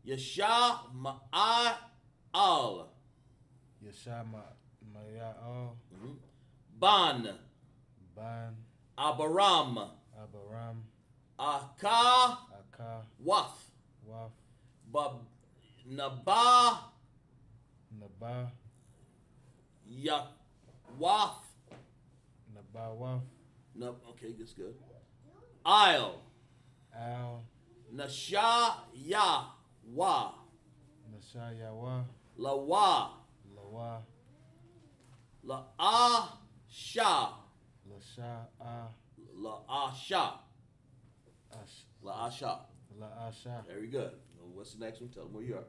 Yasha. Ma'ai. All. Yasha. Maya. All. Ban. Ban. Abaram. Abaram. Aka. Aka. Waf. Waf. Naba. Naba. Waf. Naba. Waf. No, okay, that's good. Isle. Al. Nasha ya wa. Nasha. Yawa. La wa. Lawa. La a sha. Lasha. La a sha. Ash. La a sha. La Asha. Very good. What's the next one? Tell them where you are.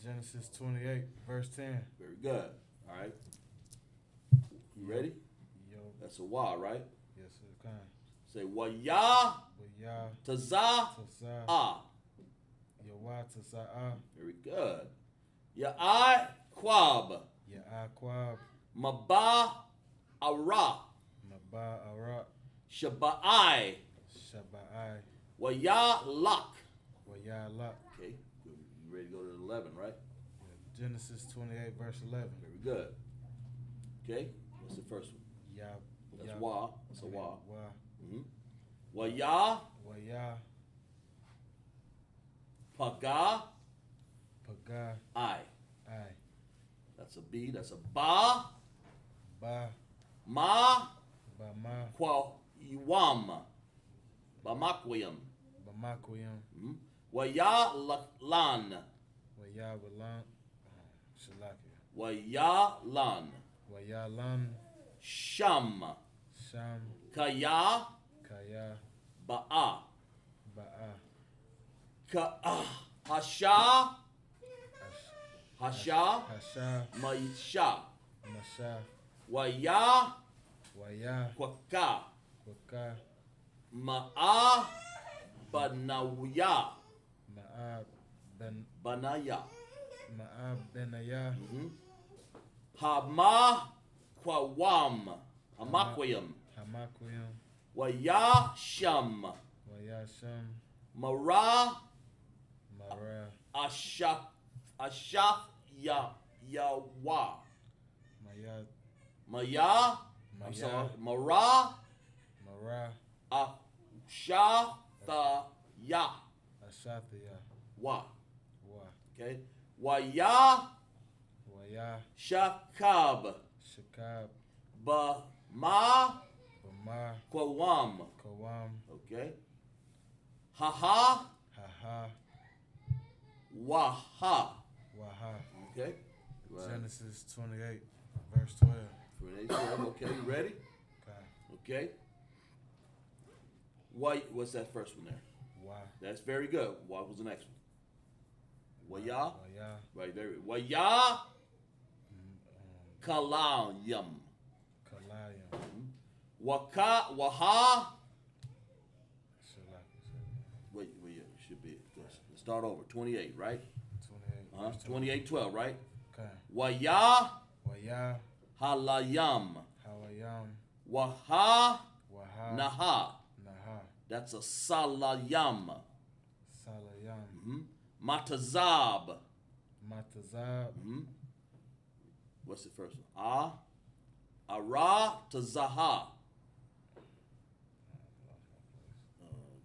Genesis 28, verse 10. Very good. All right. You ready? Yo. That's a wa, right? Yes, it can. Say wa ya Waya. taza Tasa. a. Yawa. Tasa. Very good. Ya I quab. Ya Aquab. Maba ara. Maba. Ara. Shabai. Shabai. Wa ya lak. Waya. Lak. Okay. You ready to go to 11, right? Genesis 28, verse 11. Very good. Okay. What's the first one? Ya. That's ya- wa. That's a wa. Wa. Mm-hmm. Wa ya Waya. paga Paga. I. I. That's a B. That's a ba. Ba. Ma Bama. qua iwam. Bamaquium. Bamaquium. Mm-hmm. Wa ya lan. Waya. Walan. Shalakia. Wa ya lan. Waya. Lan. Sham. Sham. Kaya Kaya. ba'a. Ba'a. Hasha. Hasha. Hasha. Maisha. Masha. Wa ya Waya. kwaka. Waka. Ma'a banawya. Ma'a. Ben. Banaya. Ma'a. Benaya. Mm-hmm. Hama kwawam. Hamaquium. Hamaquium. Wa ya sham. Waya. Sham. Mara Mara. ashaf yawa. Maya. Maya. I'm Maya. sorry. Mara Mara. ashathaya Ashathaya. wa. Wa. Okay. Waya Waya. shakab. Shakab. Bama Bama. kwawam. Kawam. Okay. Haha Haha. waha. Waha. Okay. Right. Genesis 28, verse 12. Okay, you ready? Okay. Okay. What's that first one there? Wa. That's very good. What was the next one? Waya. Waya. Right there. Waya kalayam. Kalayam. Waha. Shalaki. Wait, it should be. Let's start over. 28, right? 28. verse 28, 12, right? Okay. Waya Waya. halayam. Hawayam. Waha Waha. naha. Naha. That's a salayam. Salayam. Mm-hmm. Matazab. Matazab. Mm-hmm. What's the first one? Ara tazaha.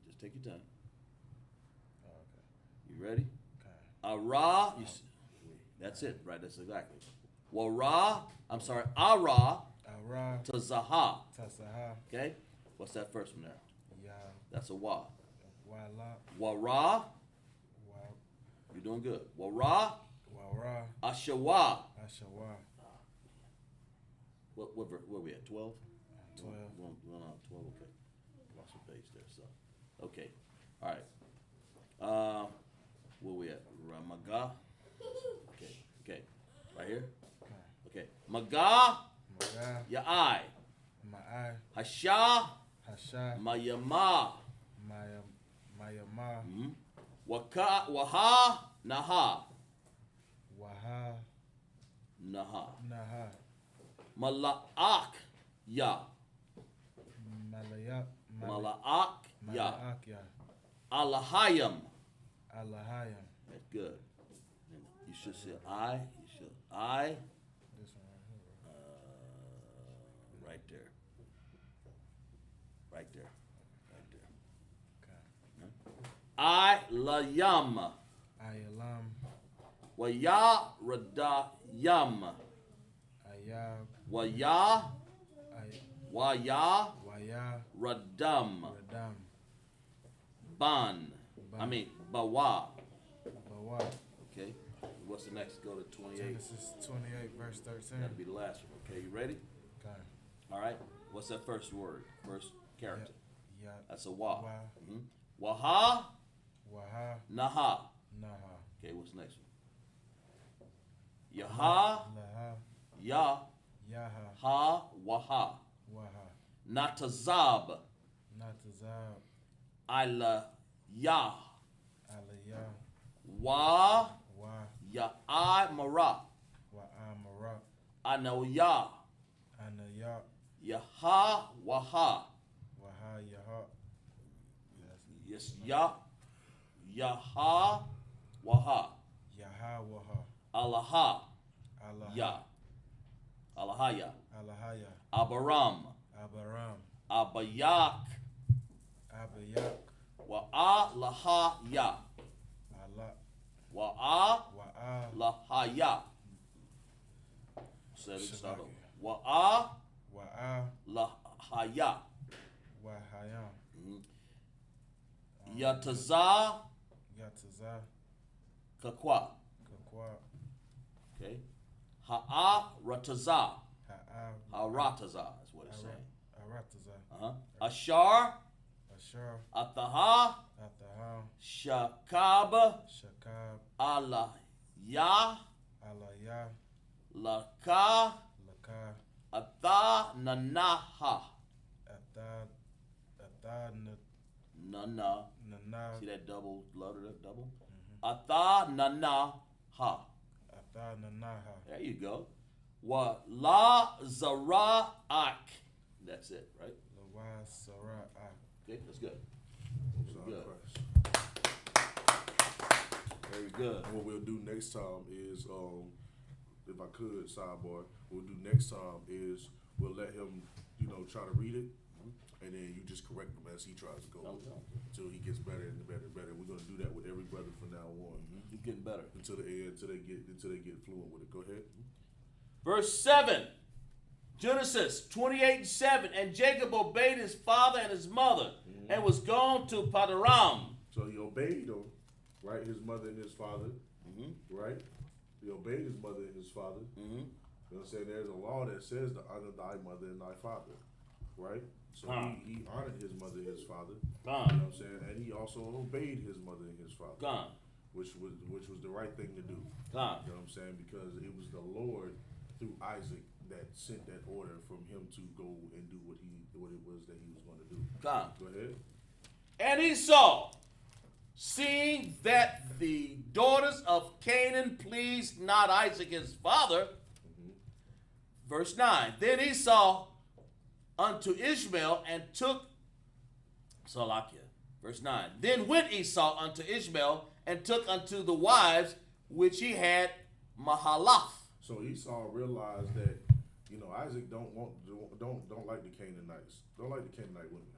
Just take your time. Oh, okay. You ready? Okay. Ara. That's it, right? That's exactly. Wara. I'm sorry. Ara Ara. Tazaha. Tasaha. Okay? What's that first one there? Ya. That's a wa. Wala. Wara. Wa. You're doing good. Wara. Wara. Ashawa. Ashawa. Where we at? 12? 12. We're on 12, okay. Lost a page there, so. Okay. All right. Where we at? Ramaga. Okay. Right here? Okay. Maga. Maga. Ya'ai. Ma'ai. Hasha. Hasha. Mayama. Mayama. Waha. Naha. Waha. Naha. Naha. Mala'ak. Ya. Malaya. Mala'ak. Ya. Mala'ak. Ya. Alahayam. Alahayam. That's good. And you should say I. You should I. This one right here. Right there. Right there. Okay. I layam. Ayalam. Waya radayam. Ayab. Waya. Waya Waya. radam. Radam. Ban. I mean bawa. Bawa. Okay. What's the next? Go to 28. Genesis 28, verse 13. That'll be the last one. Okay, you ready? Okay. All right. What's that first word? First character. Ya. That's a wa. Wa. Waha. Waha. Naha. Naha. Okay, what's the next one? Yaha. Laha. Ya. Yaha. Ha. Waha. Waha. Natazab. Natazab. Ila. Ya. Aliyah. Wa. Wa. Ya. I. Mara. Wa amara. Anoya. Anaya. Yaha. Waha. Waha yaha. Yes. Ya. Yaha. Waha. Yaha waha. Alaha. Allah. Ya. Alahaya. Alahaya. Abaram. Abaram. Abayak. Abayak. Wa'alaha ya. Allah. Wa'a. Wa'a. Lahaya. Said it, start over. Shabaki. Wa'a. Wa'a. Lahaya. Wahayam. Yataza. Yataza. Kakwa. Kakwa. Okay. Ha'a rataza. Ha'a. Harataza is what it's saying. Arataza. Ashar. Ashar. Ataha. Ataha. Shakab. Shakab. Allah. Ya. Alaya. Laka. Laka. Atha. Nanaha. Atad. Atad. Nana. Nana. See that double, letter, that double? Atha nana ha. Atad nanaha. There you go. Wa la zara ak. That's it, right? Lawa Sarah. Okay, that's good. Son of Good. Christ. Very good. And what we'll do next time is, if I could, sidebar, what we'll do next time is we'll let him, try to read it, and then you just correct him as he tries to go until he gets better and better and better. We're gonna do that with every brother from now on You're getting better. until they get fluent with it. Go ahead. Verse 7. Genesis 28:7. And Jacob obeyed his father and his mother and was gone to Padaram. So he obeyed him, right? His mother and his father, right? He obeyed his mother and his father. You know what I'm saying? There's a law that says to honor thy mother and thy father, right? So he honored his mother and his father. You know what I'm saying? And he also obeyed his mother and his father, which was the right thing to do. You know what I'm saying? Because it was the Lord through Isaac that sent that order from him to go and do what it was that he was going to do. Go ahead. And Esau, seeing that the daughters of Canaan pleased not Isaac his father, verse 9, then Esau unto Ishmael and took Salakia. Verse 9, then went Esau unto Ishmael and took unto the wives which he had Mahalath. So Esau realized that, Isaac don't like the Canaanites. Don't like the Canaanite women.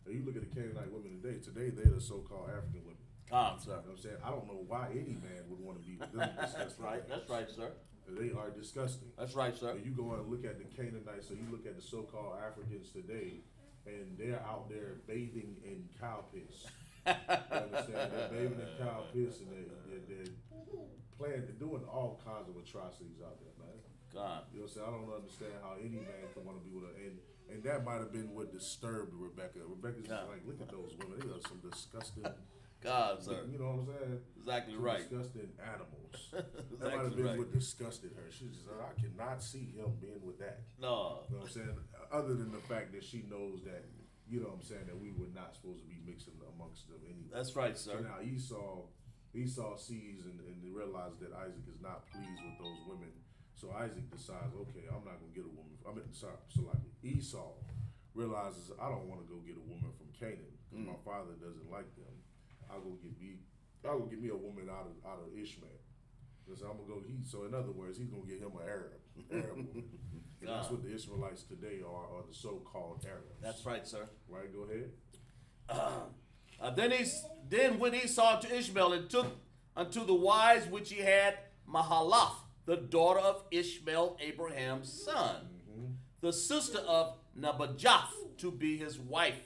If you look at the Canaanite women today they're the so-called African women. Sir. You know what I'm saying? I don't know why any man would want to be with them. That's right, sir. They are disgusting. That's right, sir. And you go and look at the Canaanites, or you look at the so-called Africans today, and they're out there bathing in cow piss. You understand? They're bathing in cow piss, and they're playing, they're doing all kinds of atrocities out there, man. God. You know what I'm saying? I don't understand how any man could want to be with her. And that might have been what disturbed Rebecca. Rebecca's just like, look at those women. They are some disgusting. God, sir. You know what I'm saying? Exactly Some right. disgusting animals. Exactly That might have been right. what disgusted her. She just said, I cannot see him being with that. No. You know what I'm saying? Other than the fact that she knows that, you know what I'm saying, that we were not supposed to be mixing amongst them anyway. That's right, So sir. now Esau sees and realizes that Isaac is not pleased with those women. So Isaac decides, okay, I'm not gonna get a woman. So like Esau realizes, I don't want to go get a woman from Canaan because my father doesn't like them. I'll go get me a woman out of Ishmael. So I'm gonna go. So in other words, he's gonna get him an Arab woman. And that's what the Israelites today are the so-called Arabs. That's right, sir. Right. Go ahead. Then went Esau to Ishmael and took unto the wives which he had Mahalath, the daughter of Ishmael, Abraham's son, the sister of Nebajoth, to be his wife.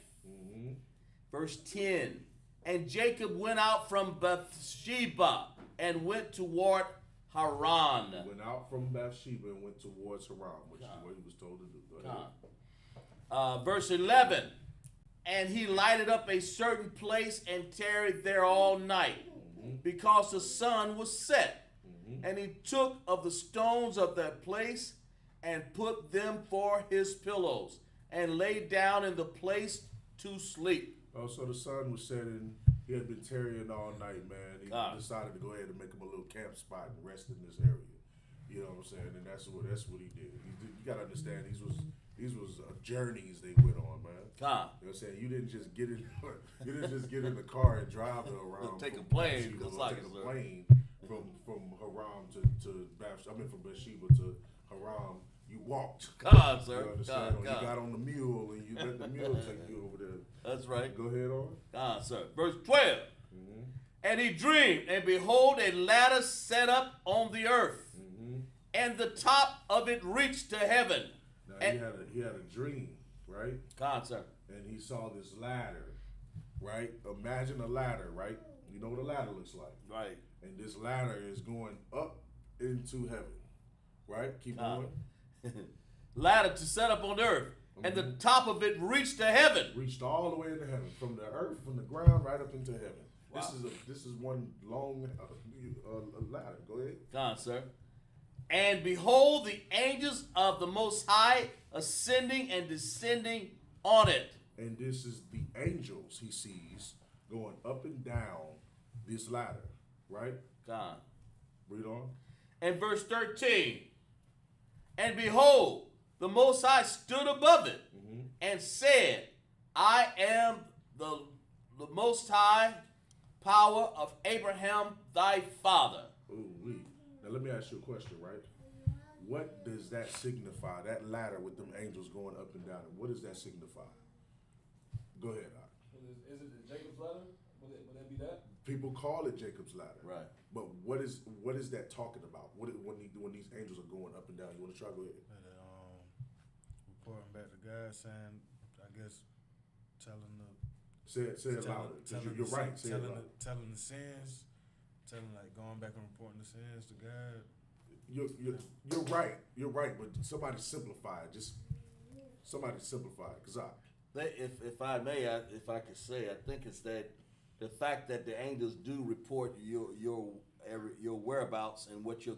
Verse 10. And Jacob went out from Bathsheba and went toward Haran. He went out from Bathsheba and went towards Haran, which is what he was told to do. Go ahead. Verse 11. And he lighted up a certain place and tarried there all night, because the sun was set. And he took of the stones of that place and put them for his pillows, and lay down in the place to sleep. Oh, so the sun was setting. He had been tarrying all night, man. He decided to go ahead and make him a little camp spot and rest in this area. You know what I'm saying? And that's what he did. You gotta understand, these was journeys they went on, man. You know what I'm saying? You didn't just get in the car and drive it around. Take a from plane, Bathsheba, just like take it, a sir. plane from Haram to from Bathsheba to Haram. You walked. God, sir. You understand? Or God. you got on the mule and you let the mule take you over there. That's right. Go ahead on. God, sir. Verse 12. And he dreamed, and behold, a ladder set up on the earth, and the top of it reached to heaven. Now And- he had a dream, right? God, sir. And he saw this ladder, right? Imagine a ladder, right? You know what a ladder looks like. Right. And this ladder is going up into heaven, right? Keep going. Ladder to set up on earth, and the top of it reached to heaven. Reached all the way into heaven, from the earth, from the ground, right up into heaven. Wow. This is one long ladder. Go ahead. God, sir. And behold, the angels of the Most High ascending and descending on it. And this is the angels he sees going up and down this ladder, right? God. Read on. And verse 13. And behold, the Most High stood above it and said, I am the Most High power of Abraham thy father. Ooh, wee. Now let me ask you a question, right? What does that signify? That ladder with them angels going up and down. What does that signify? Go ahead, Doc. Is it the Jacob's ladder? Would that be that? People call it Jacob's ladder, Right. But what is that talking about? When these angels are going up and down? You want to try? Go ahead. Reporting back to God, saying, I guess, telling the Say it louder. You're right. Say it louder. telling the sins, like going back and reporting the sins to God. You're right. You're right. But somebody simplify it. Just somebody simplify it. Cause If I may, if I could say, I think it's that the fact that the angels do report your whereabouts and what you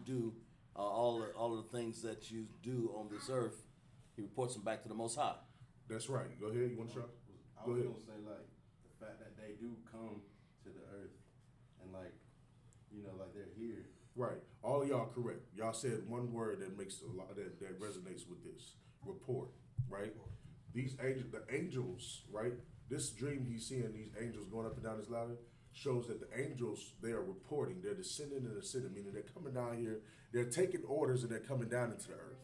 do, all of the things that you do on this earth, he reports them back to the Most High. that's right. Go ahead. You want to try? I Go was ahead. gonna say like the fact that they do come to the earth and like like they're here. Right. All of y'all correct. Y'all said one word that makes a lot that resonates with this. Report. Right? These angels, right? This dream he's seeing these angels going up and down this ladder shows that the angels, they are reporting, they're descending and ascending, meaning they're coming down here, they're taking orders and they're coming down into the earth.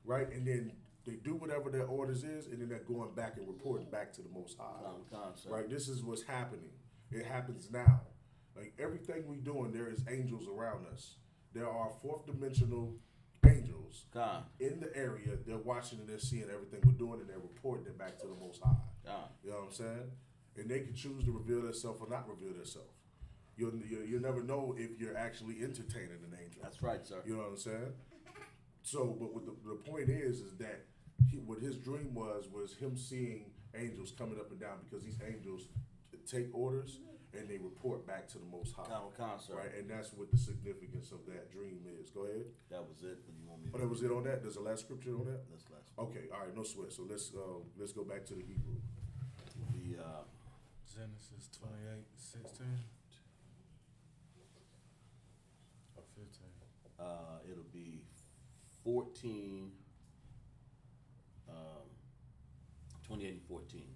Right? And then they do whatever their orders is, and then they're going back and reporting back to the Most High. Right? This is what's happening. It happens now. Like everything we doing, there is angels around us there are fourth dimensional angels God. in the area. They're watching and they're seeing everything we're doing and they're reporting it back to the Most High. God. You know what I'm saying? And they can choose to reveal themselves or not reveal themselves. You'll never know if you're actually entertaining an angel. That's right, sir. You know what I'm saying? So, but what the point is that what his dream was him seeing angels coming up and down, because these angels take orders and they report back to the Most High. Sir. Right, and that's what the significance of that dream is. Go ahead. That was it. What do you want me to Oh, that was it on that? There's a last scripture on that? That's last. Okay, all right, no sweat. So let's go back to the Hebrew. The Genesis 28:16 or 15. it'll be 14, 28 and 14.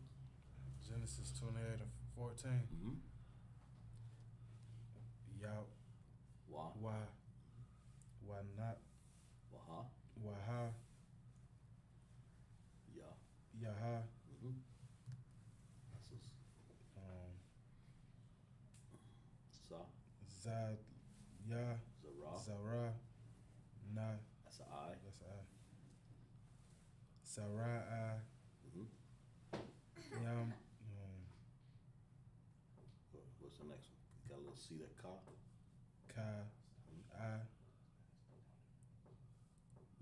Genesis 28:14. Mm-hmm. Yah, Wah, why not, waha, waha, ya. yaha, Mm-hmm. That's a sa, zad, yah, zara. zara, na, That's a I. that's I, sarai, Mm-hmm. yam, What's the next one? Got a little C, that ka. ka, I,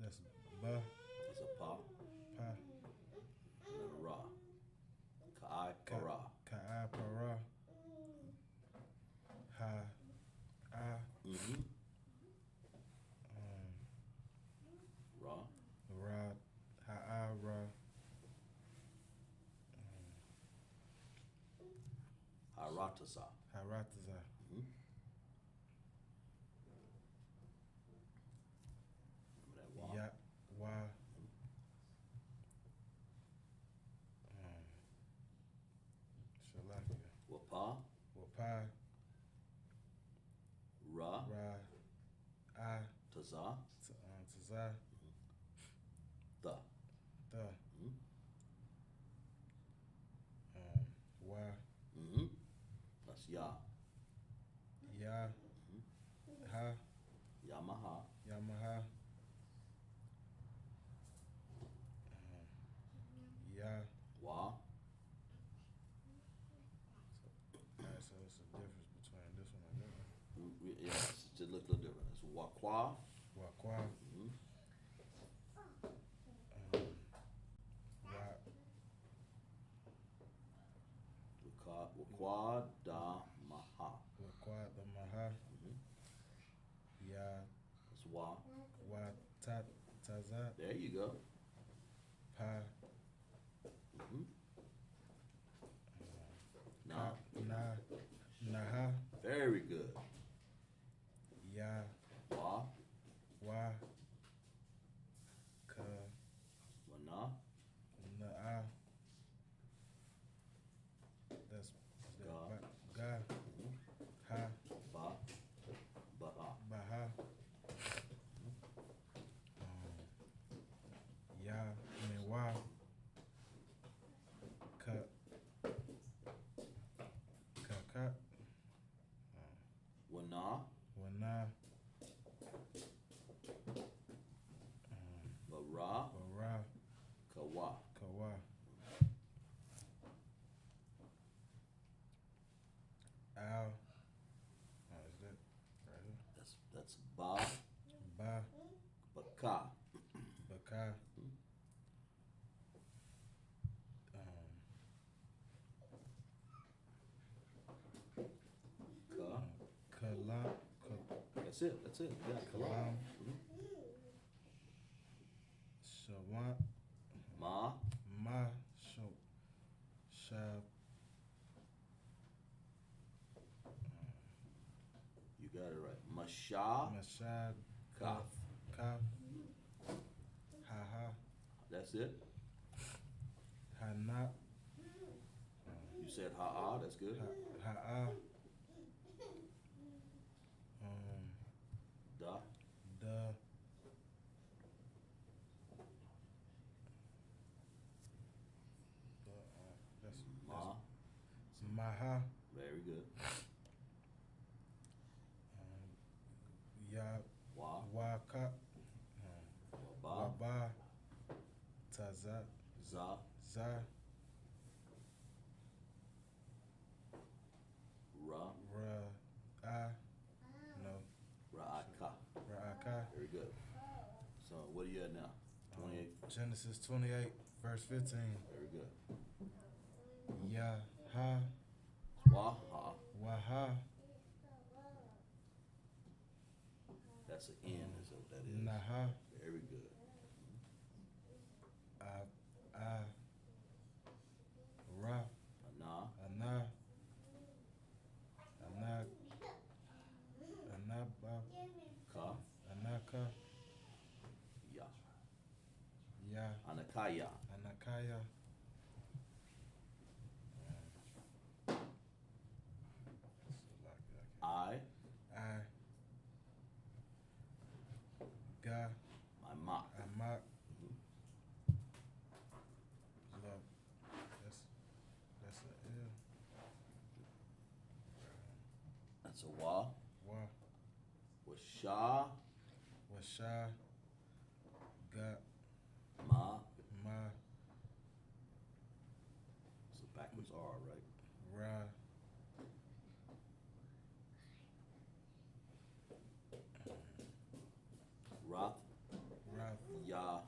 that's ba, That's a pa. pa, And then a ra. Ka, I, para. ka, I, para, ha, I, Mm-hmm. Ra. ra, ha, I, ra, Haratasa. harataza, Mm-hmm. Remember that wa? ya, wa, shalakia, Wapa. wapa, Ra. ra, I, Taza. taza, The. the, Mm-hmm. wa, Mm-hmm. That's ya. ya, ha, Yamaha. yamaha, ya. Wa. Alright, so it's a difference between this one and that one. Yeah, it's just a little different. It's Wakwa. Wakwa, Mm-hmm. wa, Wakwa da maha. wakwa, the maha, Mm-hmm. ya, That's wa. wa, ta, taza, There you go. pa, Mm-hmm. ka, Now, na, naha, very good. ya, Wa. wa, ka, Wana. na'a. That's Ga. ga, Mm-hmm. ha, Ba. Baha. baha, ya, I mean wa, ka, ka, Wana. wana, Bara. wara, Kawa. kawa, al, is that right here? That's ba. Ba, Baka. baka, Ka. kala, That's it. That's it. Yeah, kalam. kalam, Mhm. shawan, Ma. ma, shab, You got it right. Masha. mashad, Kaf. kaf, haha, That's it. hana, You said ha'a. That's good. ha'a, Da. da, that's Ma. maha, Very good. ya, Za, Za, Za, Ra, No, Ra'aka. Ra'aka. Very good. So what are you at now? 28. Genesis 28, verse 15. Very good. Yaha, Waha. Waha, That's an N, is what that is. Naha, Very good. Ra, Ana, Ana, Ana, Anaba, Ka, Anaka, Ya. Ya, Anakaya. Anakaya. I, Ga, my ma. Amak. Look, that's a L. That's a Wa. Wa, Washa, Washa, Ga, Ma. Ma, It's a backwards R, right? Ra, Rath, Raf, Ya,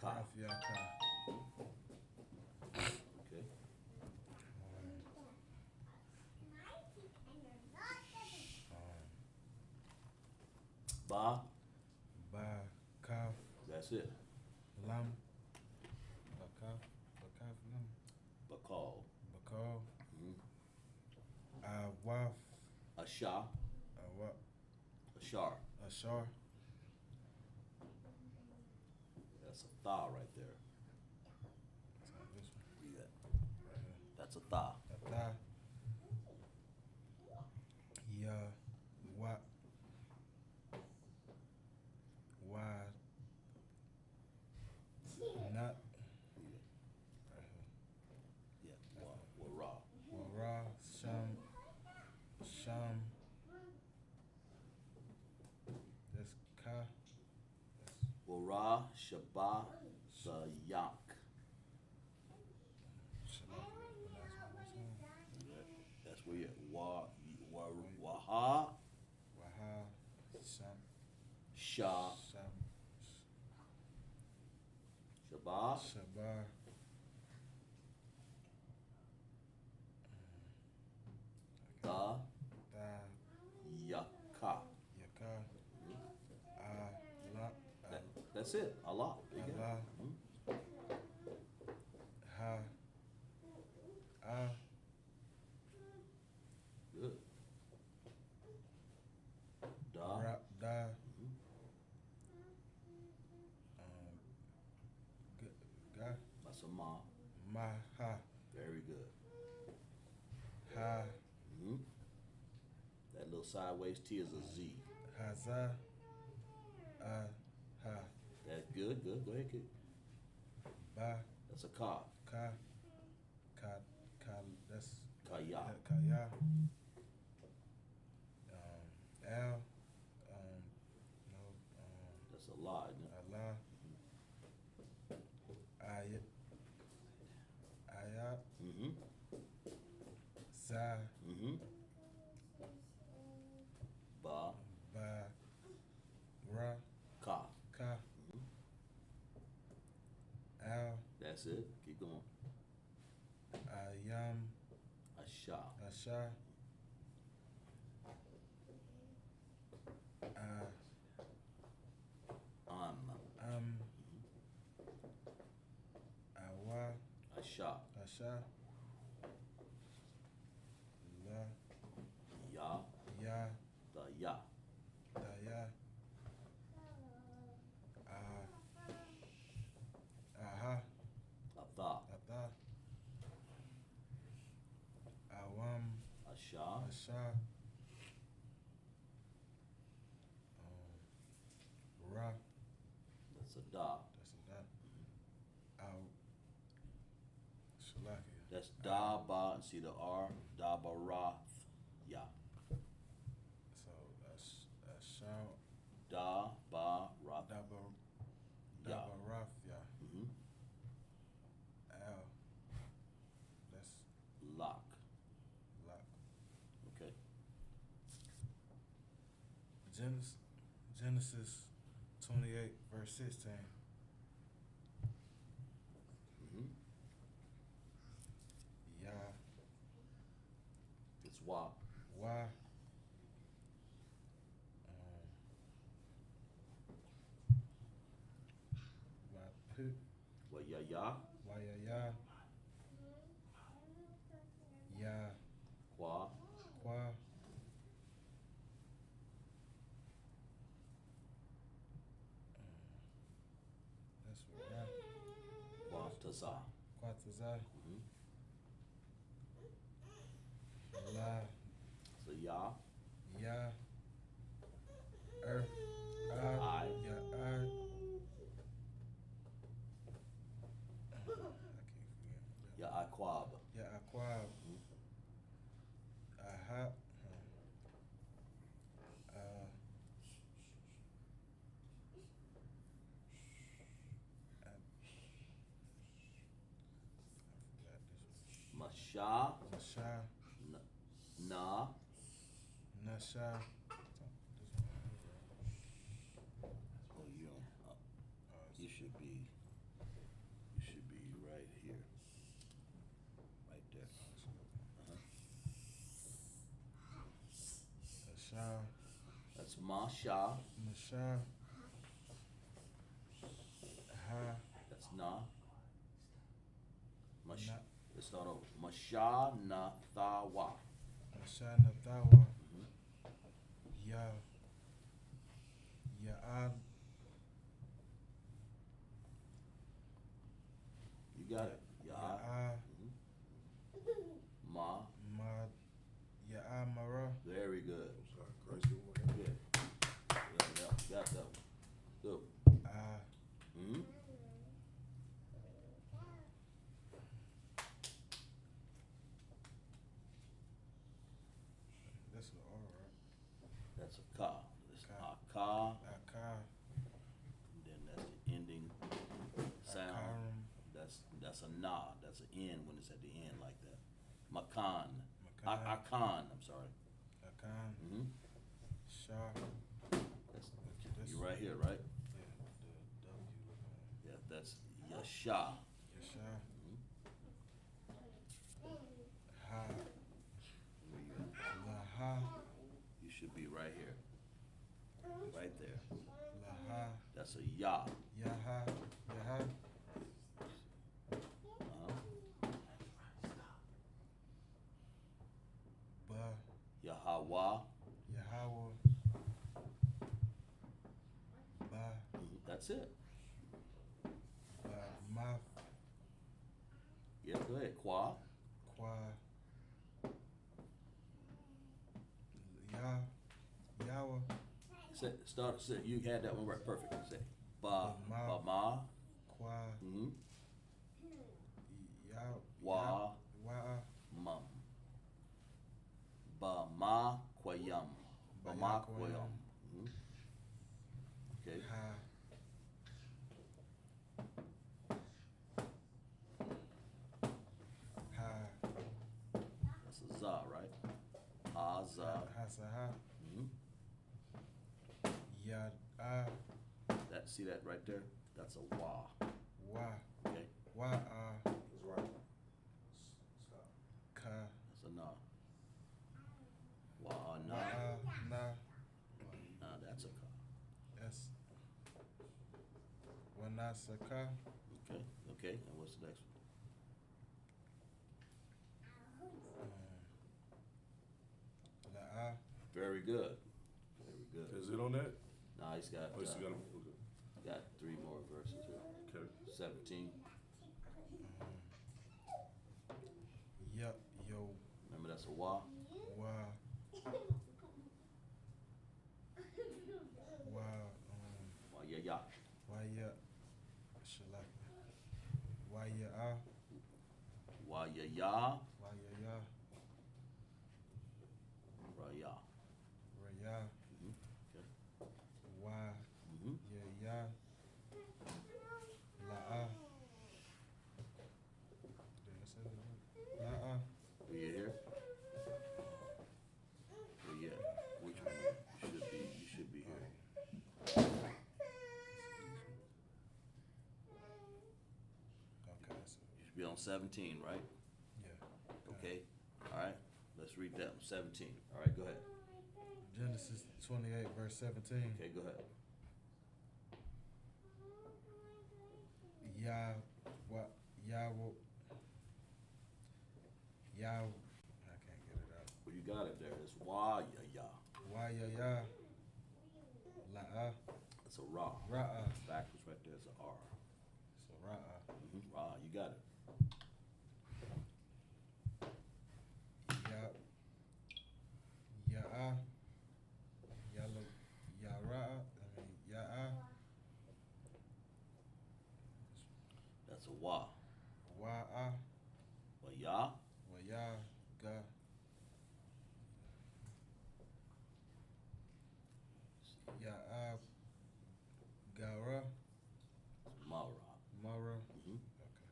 Ka. Raf, Yaka. Okay. Ba, Ba, Kaf, that's it. Lam, Bakaf, Bakaf, Lam, Bakal. Bakal, Mhm. Awaf, Asha, Awaf, Ashar. Ashar, That's a Tha right there. this one, Read that. right here. That's a Tha. Ata, Ya, Wa, Wa, Nat, Read it. right here. Yeah. Wa, Ra, Sham, Sham, that's Ka, Ra. Shaba, Sayak. That's where you at. Waha, Waha, Sham, Sha, Sham, Shaba, Shabar, Da, Da, Yaka. Yaka, La, That's it. Allah. You got it. Allah, Mhm. Ha, A, Good. Da. Ra, Da, Mhm. Ga, That's a Ma. Ma, Ha, Very good. Ha, Mhm. That little sideways T is a Z. Haza, Ha, That's good. Good. Go ahead, kid. Ba, That's a Ka. Ka, that's Kaya. Kaya, Al, no, That's a La, isn't it? Allah, Ayat, Ayat, Mm-hmm. Za, Mm-hmm. Ba. Ba, Ra, Ka. Ka, Al, That's it. Keep going. Ayam, Asha. Asha, Am. Awa, Asha. Asha, La, Ya. Ya, The Ya. Daya, Aha, Atha. Ata, Awam, Asha. Asha, Ra, That's a Da. that's a dot. Aw, Shalakia. That's Da Ba. See the R? Da Ba Ra. Ya. So, Asha, Da Ba Ra. Daba, Ya. Daba Raf, ya. Mm-hmm. Genesis 28, verse 16. Mm-hmm. Yah, It's Wa. Wah, Wapit, Wa ya ya. Wayaya, Yah, Qua. Qua, that's right. Qua Taza. Quataza, Mm-hmm. La, So ya. Ya, Er, I. Ya, I. I can't forget. Ya Aquab. Ya, Aquab, Aha, Masha. Nasha, Na. Nasha. Oh, you don't. You should be. You should be right here. Right there. Uh-huh. Nasha, That's Masha. Nasha, Ha, That's Na. Mash. Na. Let's start over. Masha na thawa. Nasha, Nathawa, Ya, Ya'al, You got it. Ya. Ya'a, Ma. Ma, Ya'a, Mara, Very good. Sorry, Christ, give me my hand. Good. Yeah, got that one. Good. Ah, Mm-hmm. that's an R, right? That's a ka. That's Ka. a ka. Aka, And then that's the ending sound. Akarum, That's a na. That's an N when it's at the end like that. Makan. Makan. Akan. I'm sorry. Akan, Mm-hmm. Shah, That's, you're right here, right? yeah, the W looking at. Yeah, that's Yasha. Yasha, Mm-hmm. Ha, Where you at? Laha, You should be right here. Right there. Laha, That's a ya. Yaha, Yaha, Uh-huh. Ba, Yahawa. Yahawa, Ba, Mhm, that's it. Maf, Yeah, go ahead. Qua. Qua, Ya, Yawa, Say, you had that one right. Perfect. Say ba. Ba-ma. Ba ma. Qua, Mm-hmm. Ya, Wa. Wa'a, Mum. Ba ma quayum. Ba ma quayum. Mhm. Okay. Ha, Ha, That's a za, right? Ha za. Hasaha, Mhm. Yad'a, That see that right there? That's a wa. Wa, Okay. Wa'a, That's right. Stop. Ka, That's a na. Wa na. Wa'a, Na, Nah, that's a ka. S, Wanasaka, Okay. Okay. And what's the next one? La'a, Very good. Very good. Is it on that? Nah, he's got Oh, you still got got 3 more verses here. okay. 17. Yup, Yo, Remember that's a wa. Wa, Wa, Wa ya ya. Waya, Shalaka, Waya'a, Wa ya ya. Wayaya, Ra ya. Raya, Mhm. Okay. Wa, Mhm. Yaya, La'a. Did I say that right? La'a, Are you here? Where you at? Which one? You should be here. Should be on 17, right? Yeah. Okay. All right. Let's read that. 17. All right. Go ahead. Genesis 28, verse 17. Okay. Go ahead. Yah, Yahweh, Yah, I can't get it out. Well, you got it there. It's Wa ya. Why Yah, La'a, It's a Ra. Ra'a. Backwards right there is a R. So Ra'a, Ra. You got it. Ya'a, Yalo, Yara'a, Ya'a, That's a Wa. Wa'a, Well, Ya. Waya, Ga, Ya'a, Gara, Mara. Mara, Mhm. okay.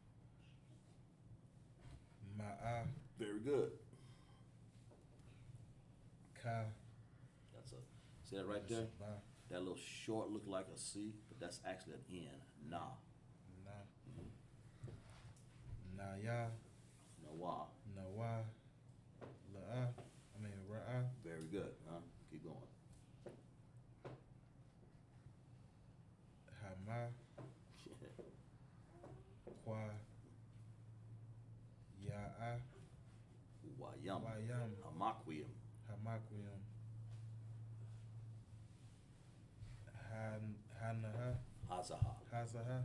Ma'a, Very good. Ka, That's a. See that right there? Ba, That little short look like a C, but that's actually an N. Nah. Na, Naya, Nawa. Nawa, Ra'a, Very good. Huh? Keep going. Hama, Kwa, Ya'a, Wayam. Wayam, Hamaquium. Hamaquium, Hanaha, Hazaha. Hazaha,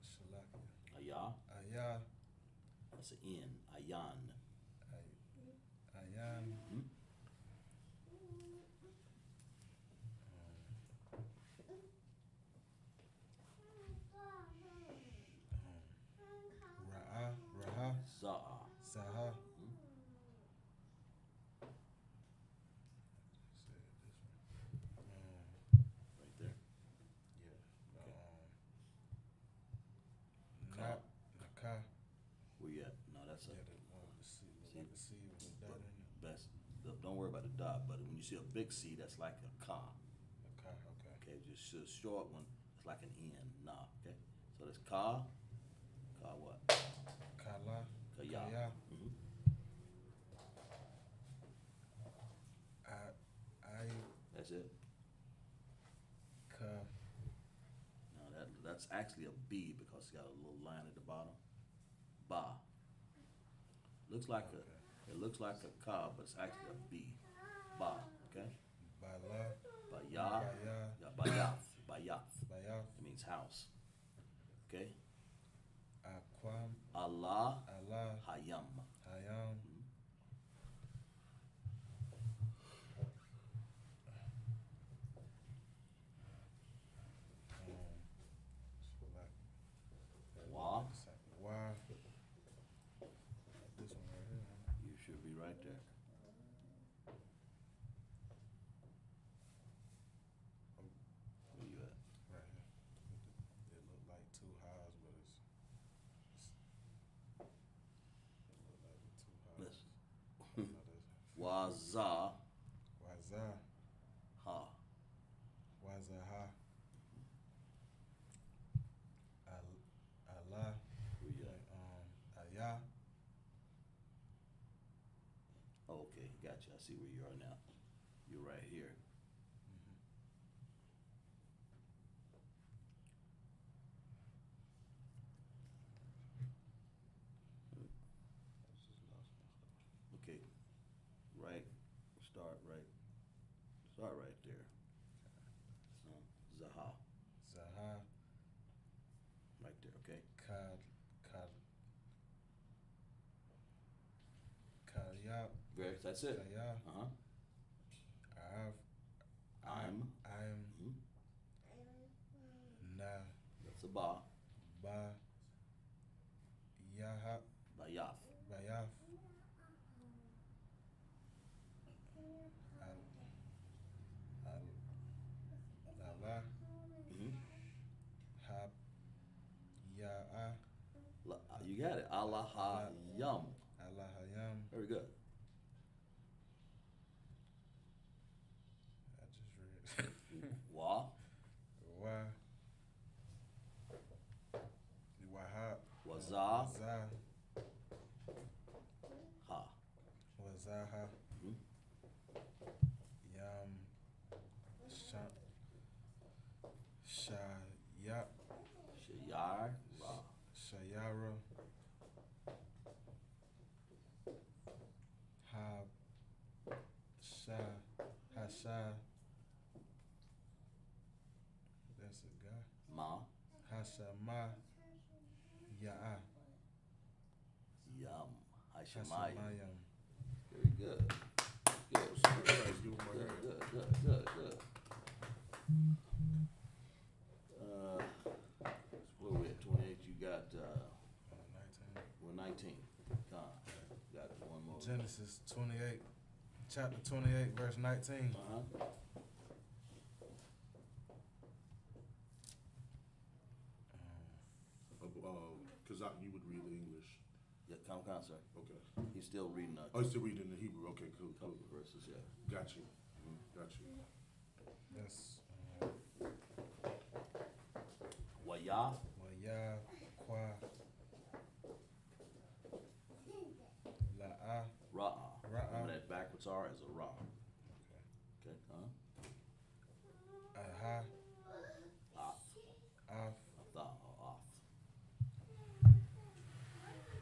Shalakia, Ayah. Aya, That's an N. Ayan. Ayan, Hmm? Ra'a, Raha, Za'a. Zaha. Hmm? Right there. Yeah. Ka. Naka. Where you at? No, that's a. Yeah, that one with the C, look like a C with a dot in it. Best. Don't worry about the dot, but when you see a big C, that's like a ka. Naka, okay. Okay, just a short one, it's like an N. Nah. Okay. So that's ka. Ka what? Kala. Kaya. Kaya. Mhm. I. That's it. Ka. No, that's actually a B because it's got a little line at the bottom. Ba. Looks like it looks like a ka, but it's actually a B. Ba. Okay. Bala. Baya. Baya. Yeah, bayath. Bayath. Bayaf. It means house. Okay. Aquam. Allah Allah. Hayam. Hayam. Wa. Wa. This one right here. You should be right there. Where you at? Right here. It look like two highs, but it look like the two highs. Listen. No, that's Waza Waza. ha. Wazaha. Allah. Where you at? Ayah. Oh, okay, gotcha. I see where you are now. You're right here. Okay, right. Start right there. Zaha, Zaha. right there. Okay. Kaya. That's it. Kaya. Uh huh. I'm. Mhm. Na. That's a ba. Ba. Yaha. Bayath. Bayaf. Allah. Mhm. Hab. Ya'a. You got it. Allah Hayam. Allah Hayam. Very good. Waza. Za. Ha. Wazaha. Mhm. Yam. Shaya. Shayar. Ra. Shayara. Ha. Sha. Hasha. That's a guy. Ma. Hashama. Ya'a. Yum. Hashemayim. Hashemayim. Very good. Good. Everybody's giving my Good, hand. good. Where we at? 28. You got 19. we're 19. Con. Got one more. Genesis 28, chapter 28, verse 19. Uh-huh. Kazak, you would read the English. Yeah, come, sir. Okay. He's still reading Oh, you're still reading the Hebrew. Okay, cool, a couple cool. of verses, yeah. Got you. Got you. That's Waya. Waya, Kwa, La'a, Ra'a. Ra'a. Remember that backwards R is a Ra. Okay, Aha, Af. Af, Tha or Af.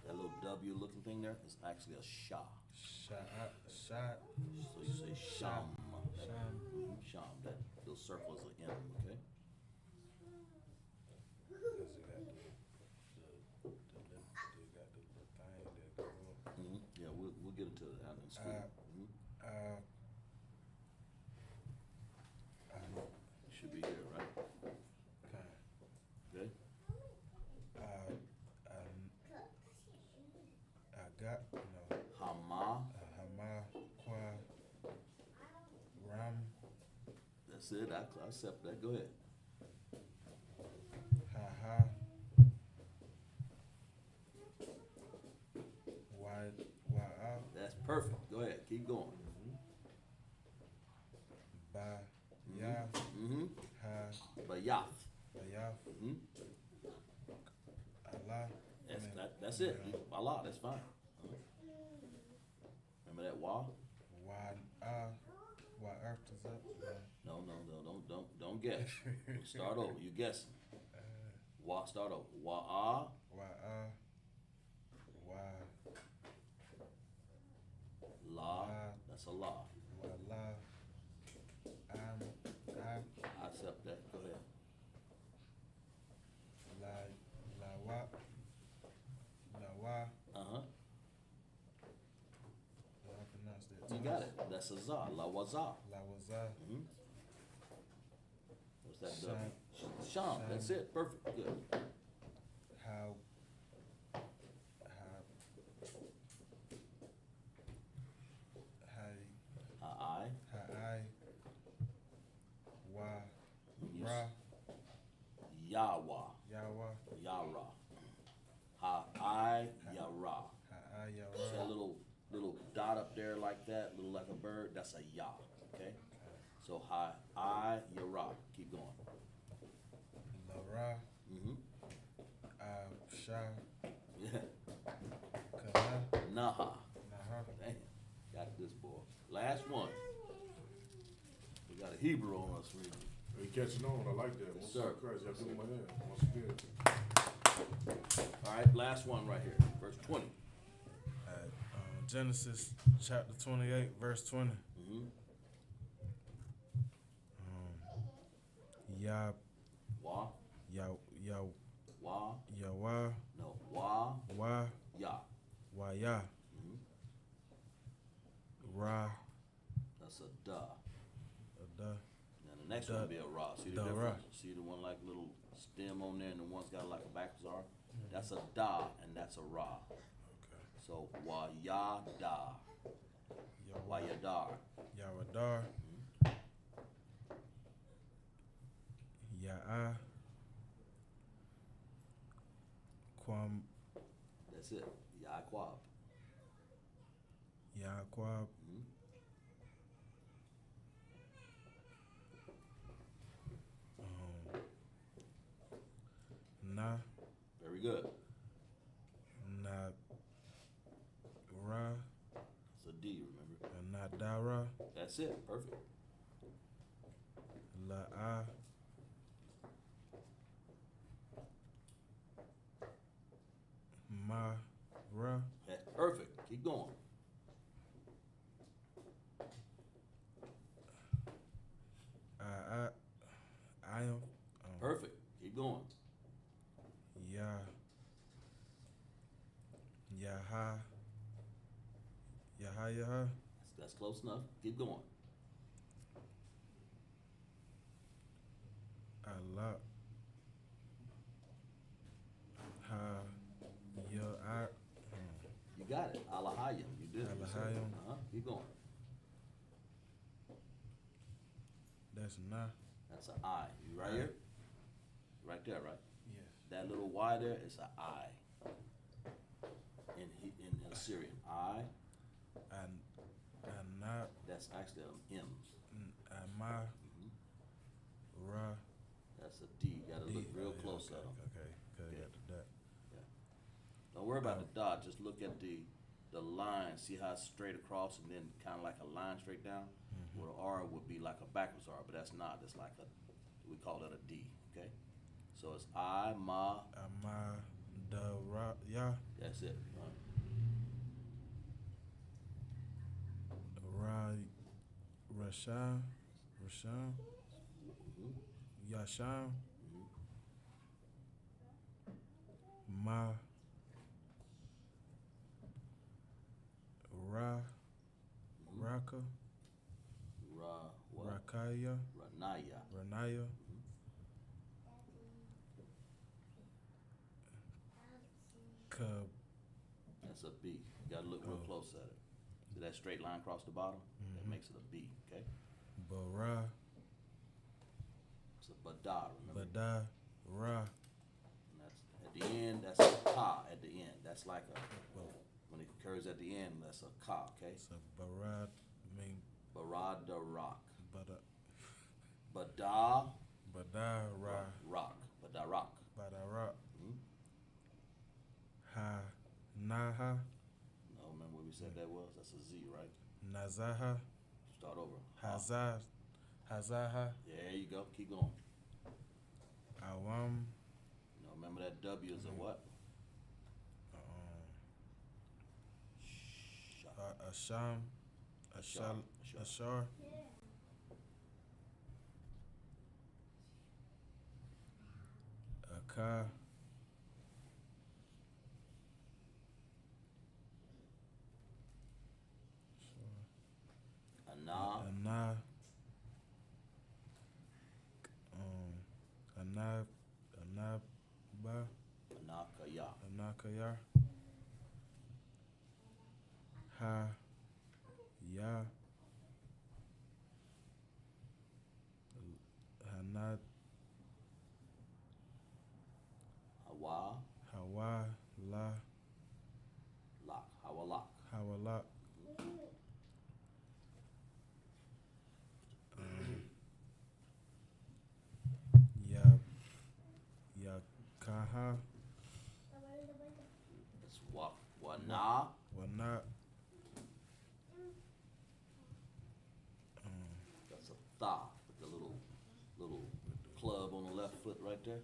That little W looking thing there is actually a Sha. Sha'at, Sha'at, So you say Sham. Sham, Sham. That little circle is an M, okay? because you got the thing that go up. Yeah, we'll get into that in school. Should be here, right? Okay. I got, no, Hama. Hama, Kwa, Ram, That's it. I accept that. Go ahead. Ha, Wa'a, That's perfect. Go ahead. Keep going. Ba, Ya, Mm-hmm. Ha, Bayath. Bayaf, Mm-hmm. Allah. That's it. Allah. That's fine. Remember that wa? Wa after that? No. Don't guess. Start over. You guessing. Wa. Start over. Wa. Wa La. That's a la. la, I accept that. Go ahead. la, wa, Uh-huh. how I pronounce that? You got it. That's a za. La waza. La waza, Mm-hmm. What's that? Sham. Sham. That's it. Perfect. Good. how, I. wa, ra, Yawa. yawa, Yara. Ha-I, Yara. ya, See that ra, little dot up there like that, little like a bird? That's a ya, okay? So ha-I, Yara. Keep going. la, ra, Mm-hmm. sha, Yeah. kaha, Naha. naha, Damn. Got this, boy. Last one. We got a Hebrew on us reading. Hey, catching on. I like that. Yes, Once sir. Christ, y'all doing my hand once again. All right, last one right here. Verse 20. Genesis chapter 28, verse 20. Mm-hmm. Ya, Wa. Wa. yawa, No. Wa. wa, Ya. ya, Mm-hmm. ra, That's a da. da, Now the next Da- one will be a ra. See the da difference? ra. See the one like little stem on there and the one's got like a backwards R? That's a da and that's a ra. okay. So wa ya da. Wa ya dar. Yawadar, Ya'a, Kwam, That's it. Yaqub. Yaqub, Mhm. Na, Very good. Adara, That's it. Perfect. La'a, Mara, That's perfect. Keep going. I am, Perfect. Keep going. Ya, Yaha, Yaha, That's close enough. Keep going. Allah, Ha, Ya, You got it. Alahayim. You did it. Alahayim. Keep going. that's Na, That's an I. You right here? Right there, right? yes, That little Y there is an I. In Assyrian. I, Ana, that's actually an M. Ama, Ra, That's a D. You gotta look D. real Oh, yeah, close okay, at them. Okay, Yeah. got that. Don't worry about the dot. Just look at the line. See how it's straight across and then kind of like a line straight down? Where the R would be like a backwards R, but that's not. It's like we call that a D, okay? So it's I, Ma, Ama, Da, Ra, Ya, that's it. Ra, Rasham, Mhm. Yasham, Ma, Ra, Raka, What? Rakaya, Ranaya. Ranaya, Kab, That's a B. You gotta look real close at it. See that straight line across the bottom? That makes it a B, okay? Bara, It's a Bada, remember? Bada, Ra, And that's at the end, that's a Ka at the end. That's like when it occurs at the end, that's a Ka, okay? so Barad, mean, Barada rock. Bada, Bada Bada, Ra, rock. Bada rock. Bada, Ra, Mhm. Ha, Naha, No, remember what we said that was? That's a Z, right? Nazaha, Start over. Hazah, Hazaha, There you go. Keep going. Awam, No, remember that W is a what? Asham, Ashar. Ashar, Aka, Ana. Ana, Anab, Anaba, Anakaya. Anakayar, Ha, Ya, Hanad, Hawa. Hawa, La, Lock. Hawalak. Hawala, Ya, Yakaha, It's Wana. Wana, That's a Tha with the little club on the left foot right there.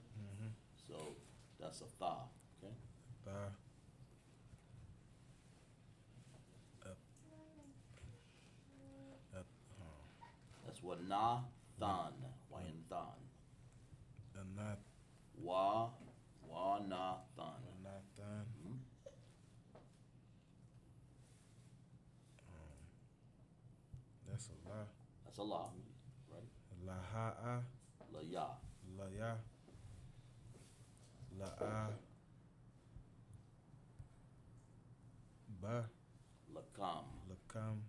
So that's a Tha. Okay. Ba, That's Wana Than. Wayan Than. Anat, Wana Than. Anathan, Mhm. that's a La, That's a La, right? Laha'a, La Ya. Laya, La'a, Ba, Lakam. Lakam,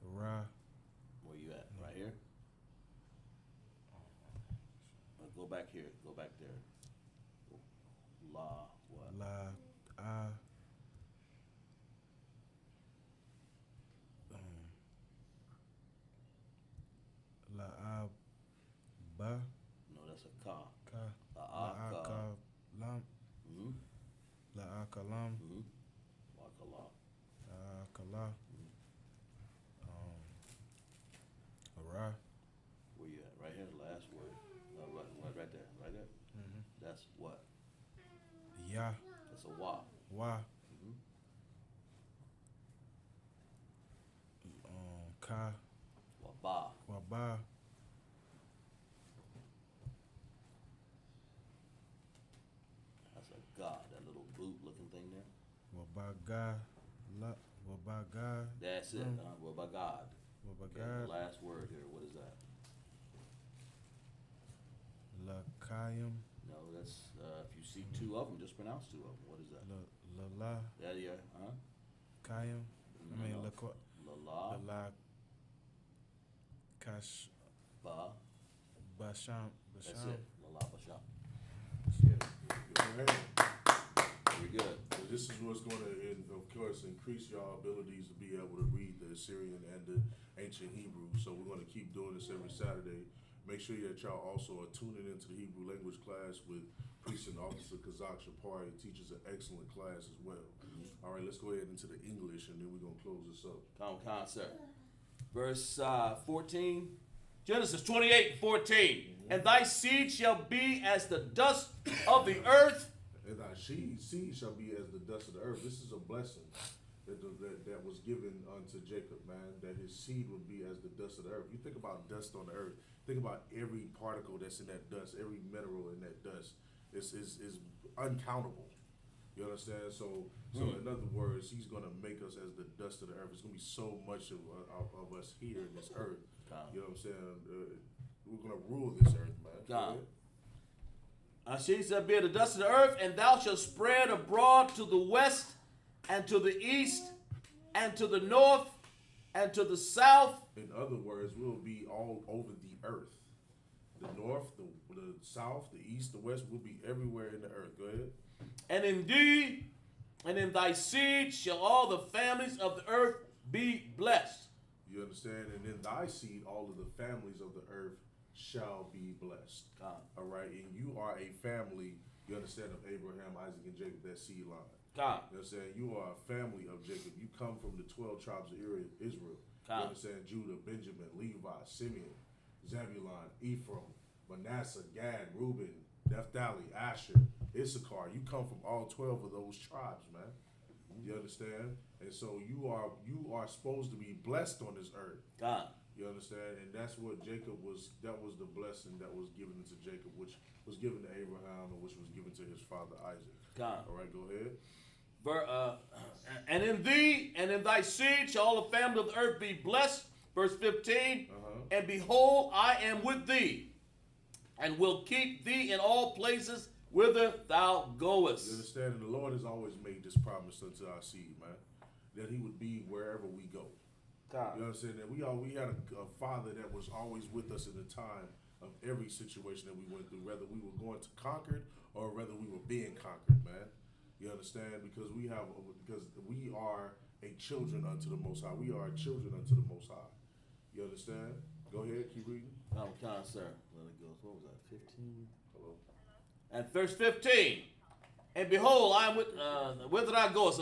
Ra, Where you at? Right here? Go back here. Go back there. La what? La, A, La'a, Ba, No, that's a Ka. Ka, La'a Ka. La'aka, Lam, Mm-hmm. La'aka, Lam, Mm-hmm. Wakala. Kala. Ara. Where you at? Right here, the last word. Right there. Right there. Mm-hmm. That's what? Ya. That's a wa. Wa. Mm-hmm. Ka. Waba. Waba. That's a god. That little boot-looking thing there. Wabaga. Wabaga. That's it. Wabagad. Okay, Wabaga. the last word here. What is that? Lakayam. No, that's if you see two of them, just pronounce two of them. What is that? Lala. Yeah. Huh? Kayam. I mean, No. Lako. La. Lala. Kash. Ba. Basham. That's Basham. it. La Basha. Go ahead. Very good. So this is what's going to, of course, increase your abilities to be able to read the Assyrian and the ancient Hebrew. So we're going to keep doing this every Saturday. Make sure that y'all also are tuning into the Hebrew language class with Priest and Officer Kazak Shapari. He teaches an excellent class as well. All right, let's go ahead into the English, and then we're going to close this up. Sir. Verse 14. Genesis 28:14. And thy seed shall be as the dust of the earth. And thy seed shall be as the dust of the earth. This is a blessing that was given unto Jacob, man, that his seed would be as the dust of the earth. You think about dust on the earth. Think about every particle that's in that dust, every mineral in that dust. It's uncountable. You understand? So in other words, he's going to make us as the dust of the earth. It's going to be so much of us here in this earth. You know what I'm saying? We're going to rule this earth, man. God. She shall be the dust of the earth, and thou shalt spread abroad to the west, and to the east, and to the north, and to the south. In other words, we'll be all over the earth. The north, the south, the east, the west, will be everywhere in the earth. Go ahead. And in thee, and in thy seed, shall all the families of the earth be blessed. You understand? And in thy seed, all of the families of the earth shall be blessed. God. All right? And you are a family, you understand, of Abraham, Isaac, and Jacob, that seed line. God. You understand? You are a family of Jacob. You come from the 12 tribes of Israel. God. You understand? Judah, Benjamin, Levi, Simeon, Zebulun, Ephraim, Manasseh, Gad, Reuben, Naphtali, Asher, Issachar. You come from all 12 of those tribes, man. You understand? And so you are supposed to be blessed on this earth. God. You understand? And that's what Jacob was, that was the blessing that was given to Jacob, which was given to Abraham, and which was given to his father Isaac. God. All right, go ahead. And in thee and in thy seed shall all the family of the earth be blessed. Verse 15. And behold, I am with thee, and will keep thee in all places whither thou goest. You understand? And the Lord has always made this promise unto our seed, man, that he would be wherever we go. God. You understand? That we had a father that was always with us in the time of every situation that we went through, whether we were going to conquer or whether we were being conquered, man. You understand? Because we are a children unto the Most High. We are children unto the Most High. You understand? Go ahead, keep reading. Sir. Let it go. What was that? 15. Hello. And verse 15. And behold, I am with whither thou goest,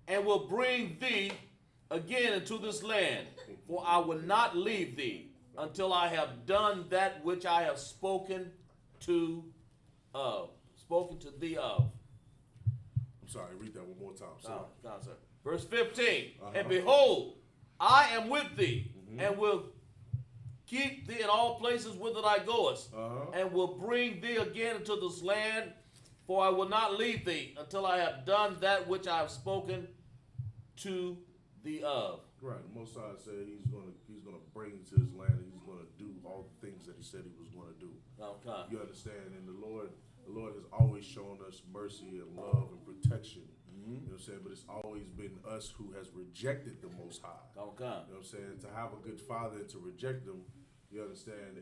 and will bring thee again into this land, for I will not leave thee until I have done that which I have spoken to thee of. I'm sorry, read that one more time. Sorry. Sir. Verse 15. And behold, I am with thee, and will keep thee in all places whither thou goest, and will bring thee again into this land, for I will not leave thee until I have done that which I have spoken to thee of. Right. The Most High said he's gonna bring you to his land, and he's gonna do all the things that he said he was gonna do. Okay. You understand? And the Lord has always shown us mercy and love and protection. You know what I'm saying? But it's always been us who has rejected the Most High. Okay. You know what I'm saying? To have a good father and to reject them, you understand,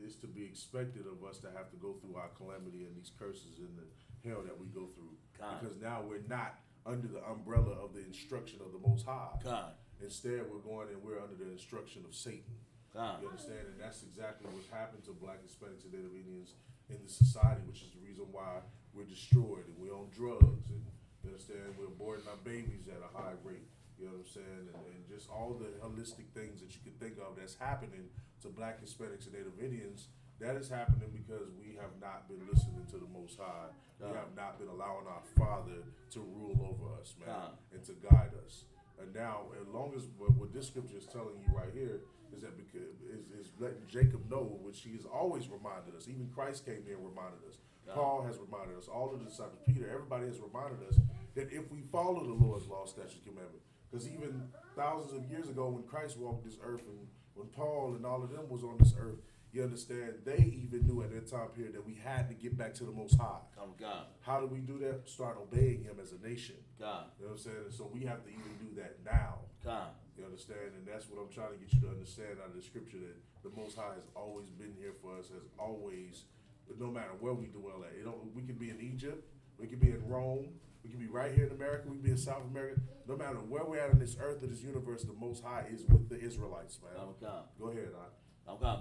it's to be expected of us to have to go through our calamity and these curses and the hell that we go through. God. Because now we're not under the umbrella of the instruction of the Most High. God. Instead, we're going and we're under the instruction of Satan. God. You understand? And that's exactly what's happened to Black, Hispanics, and Native Indians in the society, which is the reason why we're destroyed and we're on drugs. And you understand? We're aborting our babies at a high rate. You know what I'm saying? And just all the holistic things that you can think of that's happening to Black, Hispanics, and Native Indians, that is happening because we have not been listening to the Most High. We have not been allowing our Father to rule over us, man, and to guide us. And now, as long as what this scripture is telling you right here is that because is letting Jacob know, which he has always reminded us. Even Christ came here and reminded us. Paul has reminded us. All of the disciples, Peter, everybody has reminded us that if we follow the Lord's law, statutes, commandment, because even thousands of years ago when Christ walked this earth and when Paul and all of them was on this earth, you understand, they even knew at that time period that we had to get back to the Most High. God. How do we do that? Start obeying Him as a nation. God. You know what I'm saying? And so we have to even do that now. God. You understand? And that's what I'm trying to get you to understand out of the scripture, that the Most High has always been here for us, has always, no matter where we dwell at. We can be in Egypt, we can be in Rome, we can be right here in America, we can be in South America. No matter where we're at on this earth or this universe, the Most High is with the Israelites, man. Go ahead,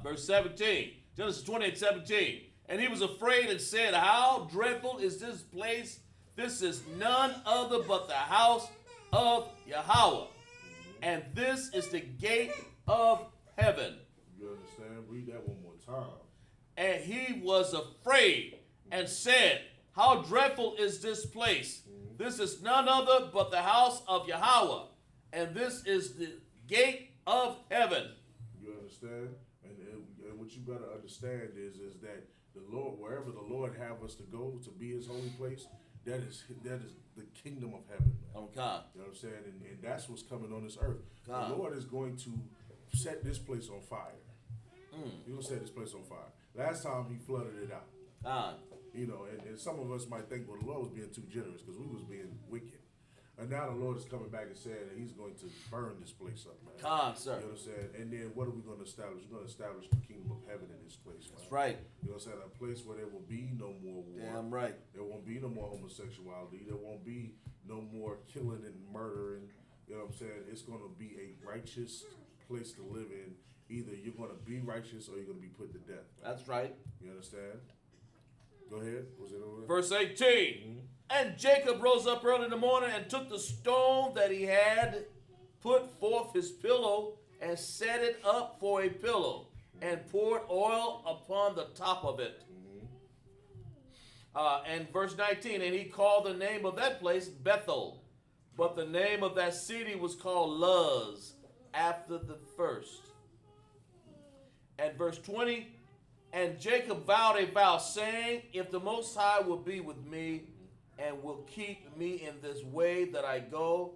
Verse 17, Genesis 28:17. And he was afraid and said, how dreadful is this place? This is none other but the house of Yahweh. And this is the gate of heaven. You understand? Read that one more time. And he was afraid and said, how dreadful is this place? This is none other but the house of Yahweh. And this is the gate of heaven. You understand? And what you better understand is that the Lord, wherever the Lord have us to go to be His holy place, that is the kingdom of heaven, man. God. You know what I'm saying? And that's what's coming on this earth. God. The Lord is going to set this place on fire. He's going to set this place on fire. Last time He flooded it out. God. You know, and some of us might think, well, the Lord was being too generous because we was being wicked. And now the Lord is coming back and saying that He's going to burn this place up, man. God, sir. You know what I'm saying? And then what are we going to establish? We're going to establish the kingdom of heaven in this place, man. That's right. You know what I'm saying? A place where there will be no more war. Damn right. There won't be no more homosexuality. There won't be no more killing and murdering. You know what I'm saying? It's going to be a righteous place to live in. Either you're going to be righteous or you're going to be put to death, man. That's right. You understand? Go ahead. Was it over there? Verse 18. And Jacob rose up early in the morning and took the stone that he had put forth his pillow and set it up for a pillow and poured oil upon the top of it. And verse 19, and he called the name of that place Bethel, but the name of that city was called Luz after the first. And verse 20, and Jacob vowed a vow, saying, if the Most High will be with me and will keep me in this way that I go,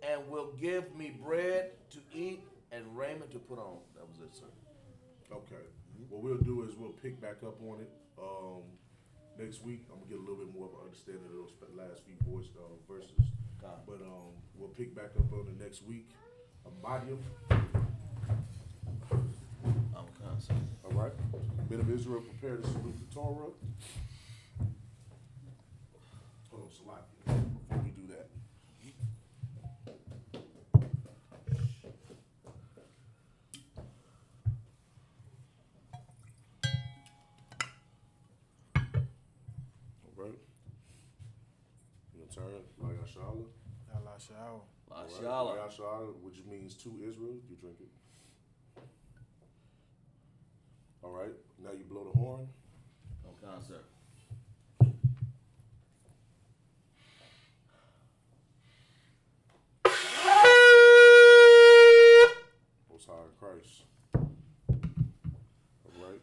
and will give me bread to eat and raiment to put on. That was it, sir. Okay. What we'll do is we'll pick back up on it next week. I'm going to get a little bit more of an understanding of those last few verses. But we'll pick back up on it next week. Amadium. All right. Men of Israel, prepare to salute the Torah. Hold on, Salaki. Before we do that. All right. You gonna turn like Ashala? Allah Sha'awa. Mashallah. Ashala, which means to Israel. You drink it. All right. Now you blow the horn. Okay, sir. Most High in Christ. All right.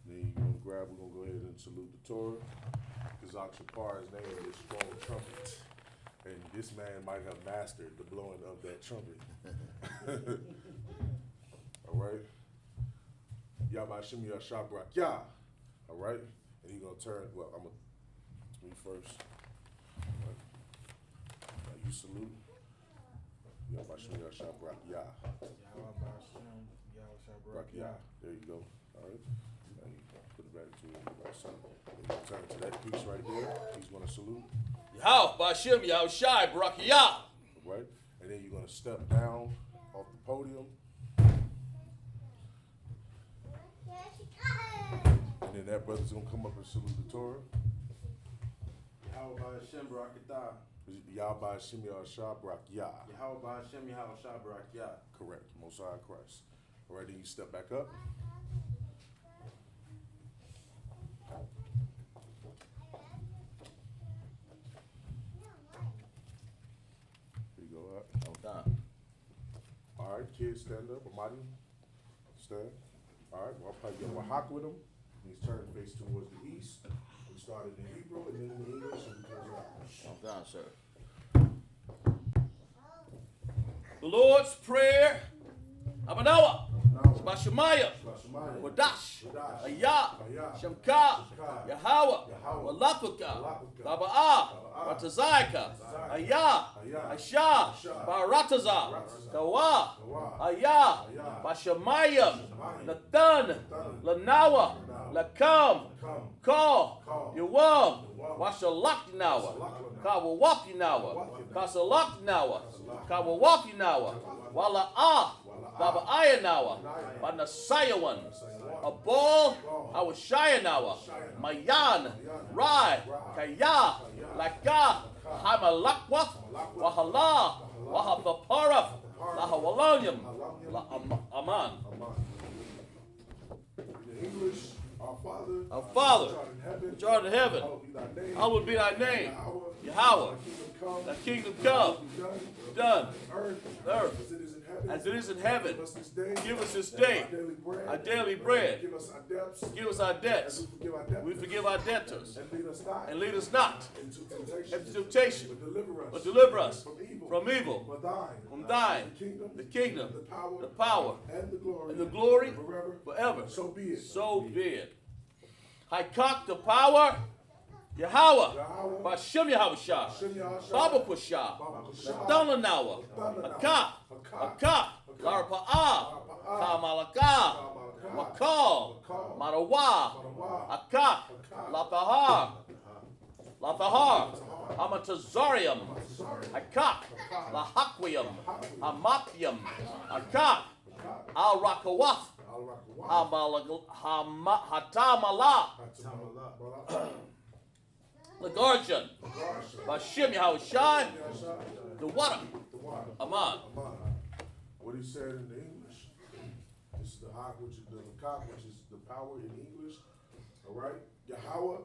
Then we're gonna go ahead and salute the Torah. Isupk Shapar's name is strong trumpet. And this man might have mastered the blowing of that trumpet. All right. Yabashim Yashabrak Yah. All right. And he's gonna turn, well, I'm gonna, me first. All right. Now you salute. Yabashim Yashabrak Yah. Yahweh Ba'ashem, Yahweh Shabrak Yah. There you go. All right. Now you put it back to the right side. Then you turn to that piece right there. He's going to salute. Yahweh Ba'ashem, Yahweh Shai, Barakiyah. All right. And then you're going to step down off the podium. And then that brother's going to come up and salute the Torah. How about Hashem Barakatah? Yahweh Shem Yahshua Barak Yah. Yahweh Hashem Yahweh Shabrak Yah. Correct. Most High Christ. All right, then you step back up. Here you go. Okay. All right, kids, stand up. Amadi, stand. All right, well, I'll probably get a hawk with him. He's turned face towards the east. We started in Hebrew and then in English and we close it out. Okay, sir. The Lord's Prayer. Abanawa. Shemaya. Wadash. Ayah. Shemka. Yahweh. Walapuka. Baba'ah. Ratazayaka. Ayah. Asha. Barataza. Kawa. Ayah. Bashamayam. Nathan. Lanawa. Lakam. Call. Yawam. Washalakinawa. Kawawapinawa. Kasalakinawa. Kawawapinawa. Wala'ah. Baba Ayanawa, Banasayawan, a ball, Awashayanawa, Mayan, Rai, Kaya, Laka, Hamalakwath, Wahala, Wahapaparaf, Lahawalonium, La Aman. In English, Our Father, which art in heaven, hallowed be thy name. Yahweh, thy kingdom come, done, earth, as it is in heaven. Give us this day our daily bread. Give us our debts. We forgive our debtors. And lead us not into temptation, but deliver us from evil. From thine, the kingdom, the power, and the glory forever. So be it. Haikak the power. Yahweh, Bashem Yahushua, Baba Pusha, Nadalanawa, Akak, Larpa'ah, Kamalaka, Wakal, Marawa, Akak, Lapahar, Amatazarium, Akak, Lahaquium, Amapium, Akak, Al Rakawath, Hatamala. The guardian, Bashem Yahushai, the water, Aman. What he said in the English, this is the hawk, which is the cock, which is the power in English. All right, Yahweh.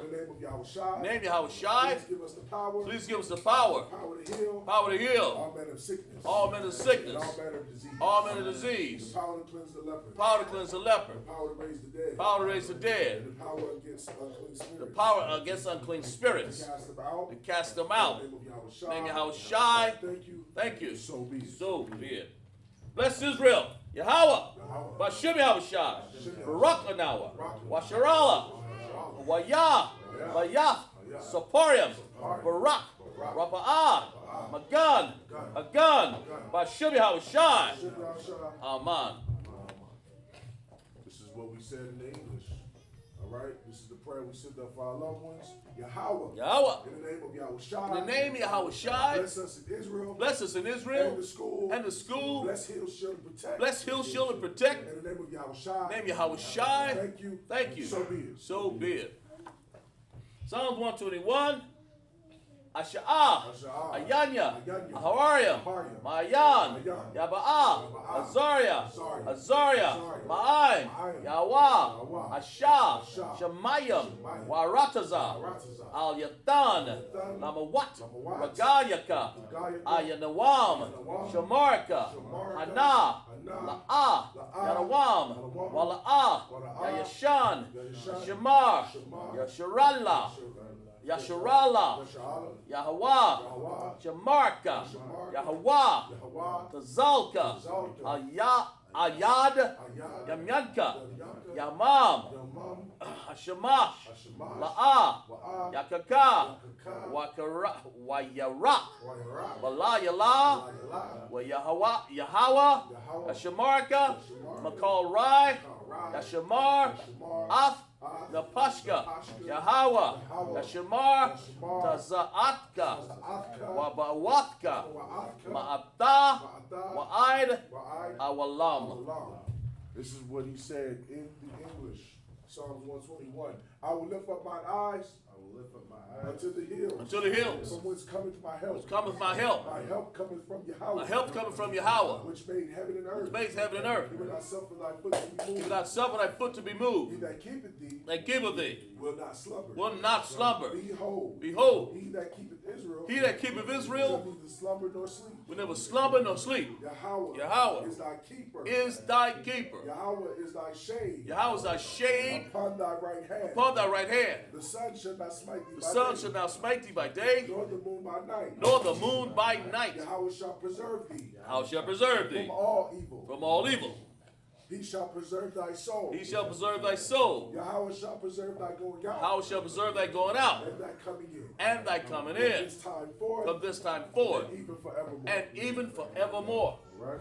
In the name of Yahushai. Name Yahushai. Please give us the power. Please give us the power. Power to heal. Power to heal. All manner of sickness. All manner of sickness. And all manner of disease. All manner of disease. The power to cleanse the leper. Power to cleanse the leper. The power to raise the dead. Power to raise the dead. And the power against unclean spirits. The power against unclean spirits. To cast them out. To cast them out. In the name of Yahushai. Name Yahushai. Thank you. Thank you. So be it. So be it. Bless Israel. Yahweh. Bashem Yahushai. Barak Lanawa. Washarala. Wayah. Vayath. Saparium. Barak. Rapa'ah. Magan. Agan. Bashem Yahushai. Aman. This is what we said in the English. All right? This is the prayer we send up for our loved ones. Yahweh. Yahweh. In the name of Yahushai. In the name of Yahushai. Bless us in Israel. Bless us in Israel. And the school. And the school. Bless, heal, shield, and protect. Bless, heal, shield, and protect. In the name of Yahushai. Name Yahushai. Thank you. Thank you. So be it. So be it. Psalms 121. Asha'ah. Ayanya. Ahariam. Ma'ayan. Yaba'ah. Azaria. Ma'aim. Yahweh. Asha. Shemayim. Warataza. Al Yatan. Lamawat. Ragayaka. Ayanawam. Shamarka. Ana. La'ah. Yarawam. Wala'ah. Yayashan. Shamar. Yasharala. Yasharala, Yahweh, Shamarka, Yahweh, Tazalka, Ayad, Yamyanka, Yamam, Hashamash, La'ah, Yakaka, Wayarak, Walayala, Yahweh, Hashamarka, Makal Rai, Yashamar, Af, Napashka, Yahweh, Yashimar, Tazaatka, Wabawatka, Ma'ata, Wa'id, Awalam. This is what he said in the English. Psalms 121. I will lift up mine eyes will lift up my eyes unto the hills. Unto the hills. From whence cometh my help. Whence cometh my help? My help cometh from Yahweh. My help cometh from Yahweh, Which made heaven and earth. which makes heaven and earth. He will not suffer thy foot to be He moved. will not suffer thy foot to be He moved. that keepeth thee That giveth thee will not slumber. will not slumber. Behold, Behold, he that keepeth Israel he that keepeth shall Israel neither slumber nor sleep. will never slumber nor sleep. Yahweh is thy keeper. Is thy keeper. Yahweh is thy shade. Yahweh is thy shade Upon thy right hand. upon thy right hand. The sun shall not smite thee The by sun day, shall not smite thee by day, nor the moon by night. nor the moon by night. Yahweh shall preserve thee How shall preserve thee from all evil. from all evil? He shall preserve thy soul. He shall preserve thy soul. Yahweh shall preserve thy going out How shall preserve thy going out and thy coming in. and thy coming From in this time forth from this time forth and even forevermore. and even forevermore. Right?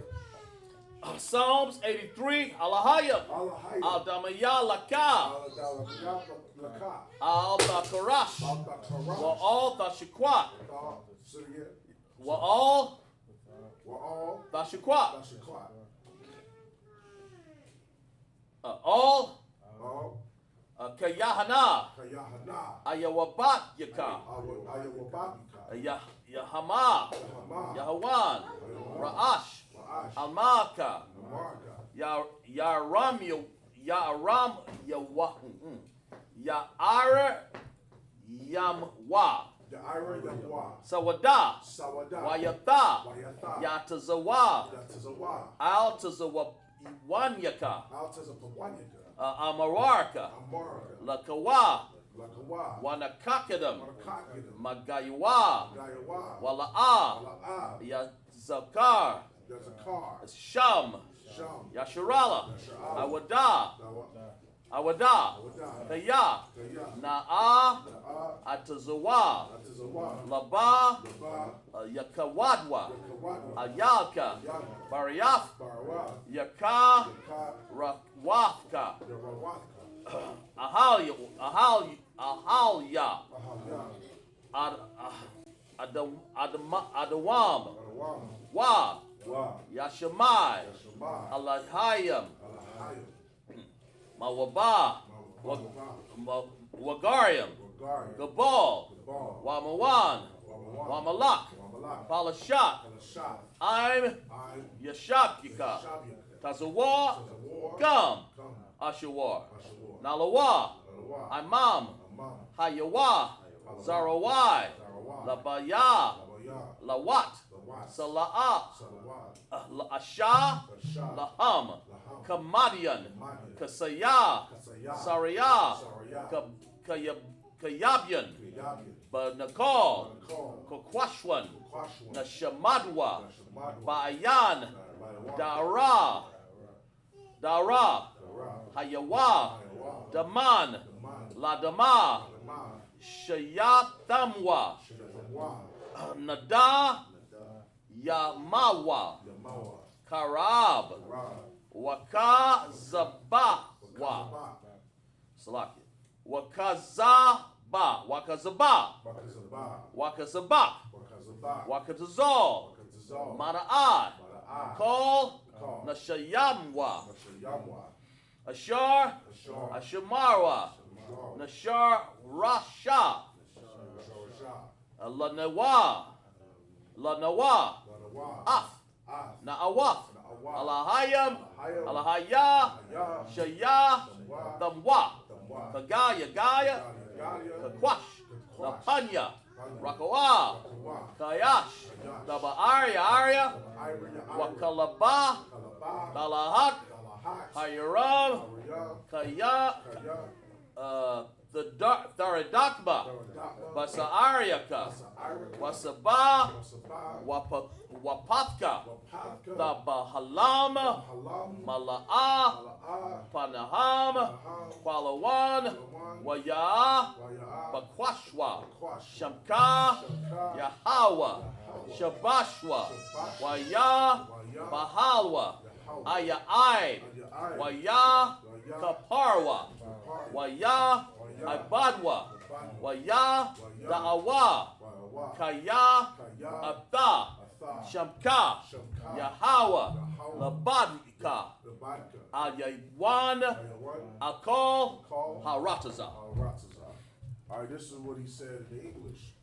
Psalms 83, Alahaya, Alahaya. Al-Damaya Laka, Al-Dalaka. Al-Bakarash, Al-Bakarash. Wa'al Thashikwat, Say it again. Wa'al We're all Thashikwat, Dashakwat. All All Kayahana, Kayahana. Ayawabat Yaka, Ayawababika. Yahama, Yahama. Yahawan, Ra'ash, Ma'ash. Almaka, Amarka. Yaram, Yaram, Ya'ara, Yamwa, The Ira Yahwa. Sawada, Sawada. Wayata, Wayata. Yatazawa, Yatazawa. Al Tazawa Wanyaka, Altazapawanyaka. Amararka, Amarka. Lakawa, Lakawa. Wanakakadam, Wanakakidam. Magayawa, Gayawa. Wala'a, Wala'ah. Yazakar, There's a car. Sham, Sham. Yasharala, Yasharala. Awada, Awada, Awada. Kaya, Kaya. Na'a, Na'a. Atazawa, Atazawa. Laba, Laba. Yakawadwa, Yakawadwa. Ayalka, Yaka. Bariaf, Barawa. Yaka, Yaka. Rawafka, Yarawaka. Ahalya, Ahalya. Adawam, Barawa. Wa, Wa. Yashamai, Yashama. Alahayam, Alahayim. Mawaba, Mawaba. Wagariam, Wagari. Gabal, Gabal. Wamawan, Wamawan. Wamalak, Wamalak. Palashat, Palashah. I'm I'm Yashabkika, Shabiyaka. Tazawa, Tazawar. Gum, Come. Ashawar, Ashawar. Nalawa, Alawa. Imam, Amam. Hayawa, Zarawai, Sarawat. Labaya, Labaya. Lawat, Lawat. Sala'a, Salawat. Asha, Bashar. Laham, Laham. Kamadian, Madian. Kasaya, Kasaya. Saraya, Saraya. Kayabian, Kiyabian. Banakal, Banakal. Kokwashwan, Kwashwan. Nashamadwa, Nashamadwa. Bayan, Bayawa. Dara, Dara, Dara. Hayawa, Hayawa. Daman, Daman. Ladama, Lama. Shayatamwa, Shadawa. Nada, Yamawa, Yamawa. Karab, Ra. Wakazabawa, Kazaba. Salakia, Wakazaba, Wakazaba, Bakazaba. Wakazabak, Bakazaba. Wakatazal, Bakazal. Mana'ad, Mana'ah. Call, Call. Nashayamwa, Nashayamwa. Ashar, Ashar. Ashamarwa, Ashar. Nashar Rasha, Ashar. Lanawa, Lanawa, Lanawa. Af, Ah. Na'awaf, Na'awaf. Alahayam, Alahayam. Alahaya, Ya. Shaya, Tamwa. Damwa, Tamwa. Kagaya, Gaya, Galia. Kakwash, Kakwash. Napanya, Panya. Rakawa, Kawa. Kayash, Kayash. Daba Arya, Ira. Wakalaba, Kalaba. Dalahak, Dalahat. Hayaram, Arya. Kaya, Kaya. the Daradakba, Daradakba. Basa Aryaka, Ira. Wasaba, Wasaba. Wapafka, Wapaka. Dabahalam, Halam. Mala'a, Mala'ah. Panaham, Aham. Palawan, Palawan. Waya, Waya'ah. Bakwashwa, Kwash. Shamka, Shamka. Yahawa, Shabashwa, Waya, Bahalwa, Aya'ai, Waya, Kaparwa, Waya, Ibadwa, Waya, Da'awa, Wayawa. Kaya, Kaya. Abda, Atha. Shamka, Shamka. Yahawa, Yahawa. Labadka, Labadka. Ayawan, Ayawan. Akol, Call. Harataza. Rataza. All right, this is what he said in the English.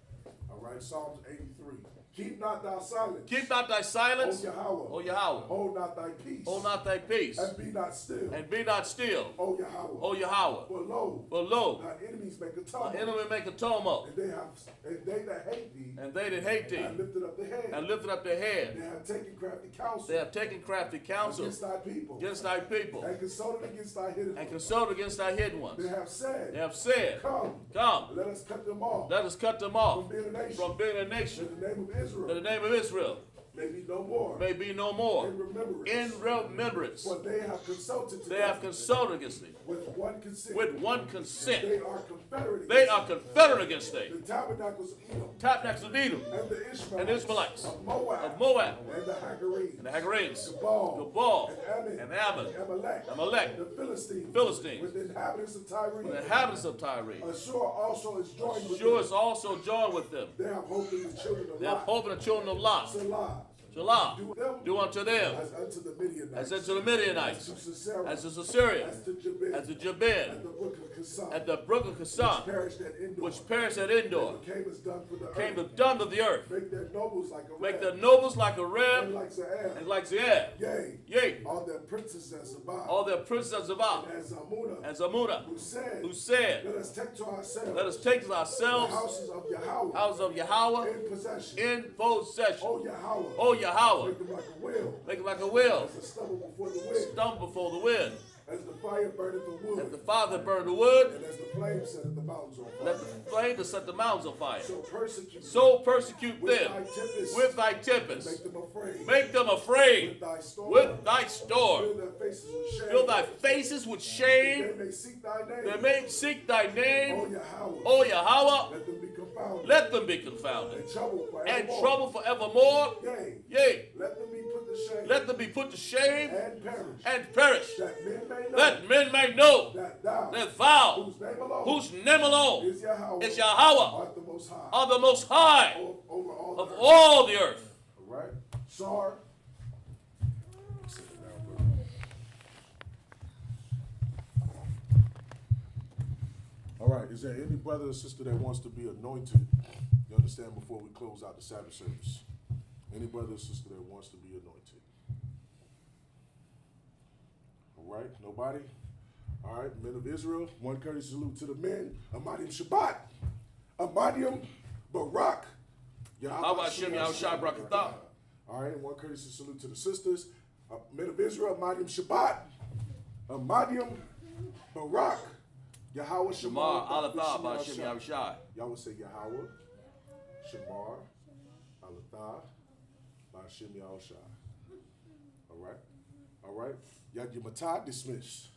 All right, Psalms 83. Keep not thy silence. Keep not thy silence, O Yahweh. O Yahweh. Hold not thy peace. Hold not thy peace, And be not still. and be not still, O Yahweh. O Yahweh. For lo, For lo, thy enemies make a thy tumult. enemy make a tumult, And they that hate thee and they that hate thee have lifted up the head. and lifted up their They head. have taken crafty counsel They have taken crafty counsel against thy people. against thy people, And consulted against thy hidden and ones. consulted against thy hidden ones. They have said, They have said, Come, Come, let us cut them off let us cut them from off being a nation. from being a nation, In the name of Israel. that the name of Israel May be no more. may be no more. In remembrance. In remembrance, For they have consulted they have together consulted against thee with one consent. with one consent. They are confederate. They against are thee. confederate against thee. The tabernacles of Edom. Tabernacles of Edom, And the Ishmaelites. and the Ishmaelites, Of Moab. of Moab, And the Hagarenes. and the Hagarenes, Gabal. Gabal, And and Ammon. Ammon, And Amalek. Amalek, The Philistines. Philistines, With the inhabitants of Tyre. the inhabitants of Tyre. Ashur also is joined with Shur them. is also joined with them. They have hope in the children of They have Lot. hope in the children of Lot. Salah. Shalom. Do Do unto them as unto the Midianites. as unto the Midianites, As to Sisera. as to Syria, As to Jabin. as to At Jabin, the brook of Kissah. at the brook of Kissah, Perished at Endor. which perished at Endor, Came as done for the came the earth. dung of the earth. Make their nobles like a Make ram. their nobles like a And ram, like Zael. and like Zeir. Yea. Yea, All their princes as Zabah. all their princes of Zabah, And Zamuna. and Zamuna, Who said, who said, let us take to ourselves Let us take to the ourselves houses of Yahweh house of Yahweh in possession. in possession. O Yahweh. O Yahweh, Make them like a wheel. make it like a wheel, As a stubble before the wind. stumble before the wind. As the fire burneth the wood. As the fire that burned the wood, And as the flame setteth the mountains on fire. let the flame to set the mountains on fire. So persecute Persecute with them thy tempest. with thy Make tempest. them afraid. Make them afraid With thy storm. with thy storm. Fill their faces with shame. Fill thy faces with shame. They may seek thy name. They may seek thy O name. Yahweh. O Yahweh, Let them be confounded. let them be confounded. And trouble forevermore. And trouble forevermore. Yea. Yea, Let them be put to shame. let them be put to shame And perish. and perish. That men may know. That men may know That thou. that thou, Whose name alone. whose name alone Is Yahweh. is Yahweh, Art the most high. are the most high Over all of the earth. all the earth. All right. Sar. All right. Is there any brother or sister that wants to be anointed? You understand, before we close out the Sabbath service? Any brother or sister that wants to be anointed? All right. Nobody? All right. Men of Israel, one courteous salute to the men. Amadium Shabbat. Amadium Barak. How about Shem Yahushua Brakatah? All right, and one courtesy salute to the sisters. Men of Israel, Amadium Shabbat. Amadium Barak. Yahweh Shamar Shamar. Alatha by Shem Yahushua. Y'all would say Yahweh Shamar Alatha by Shem Yahushua. All right. All right. Yad Yamatah dismissed.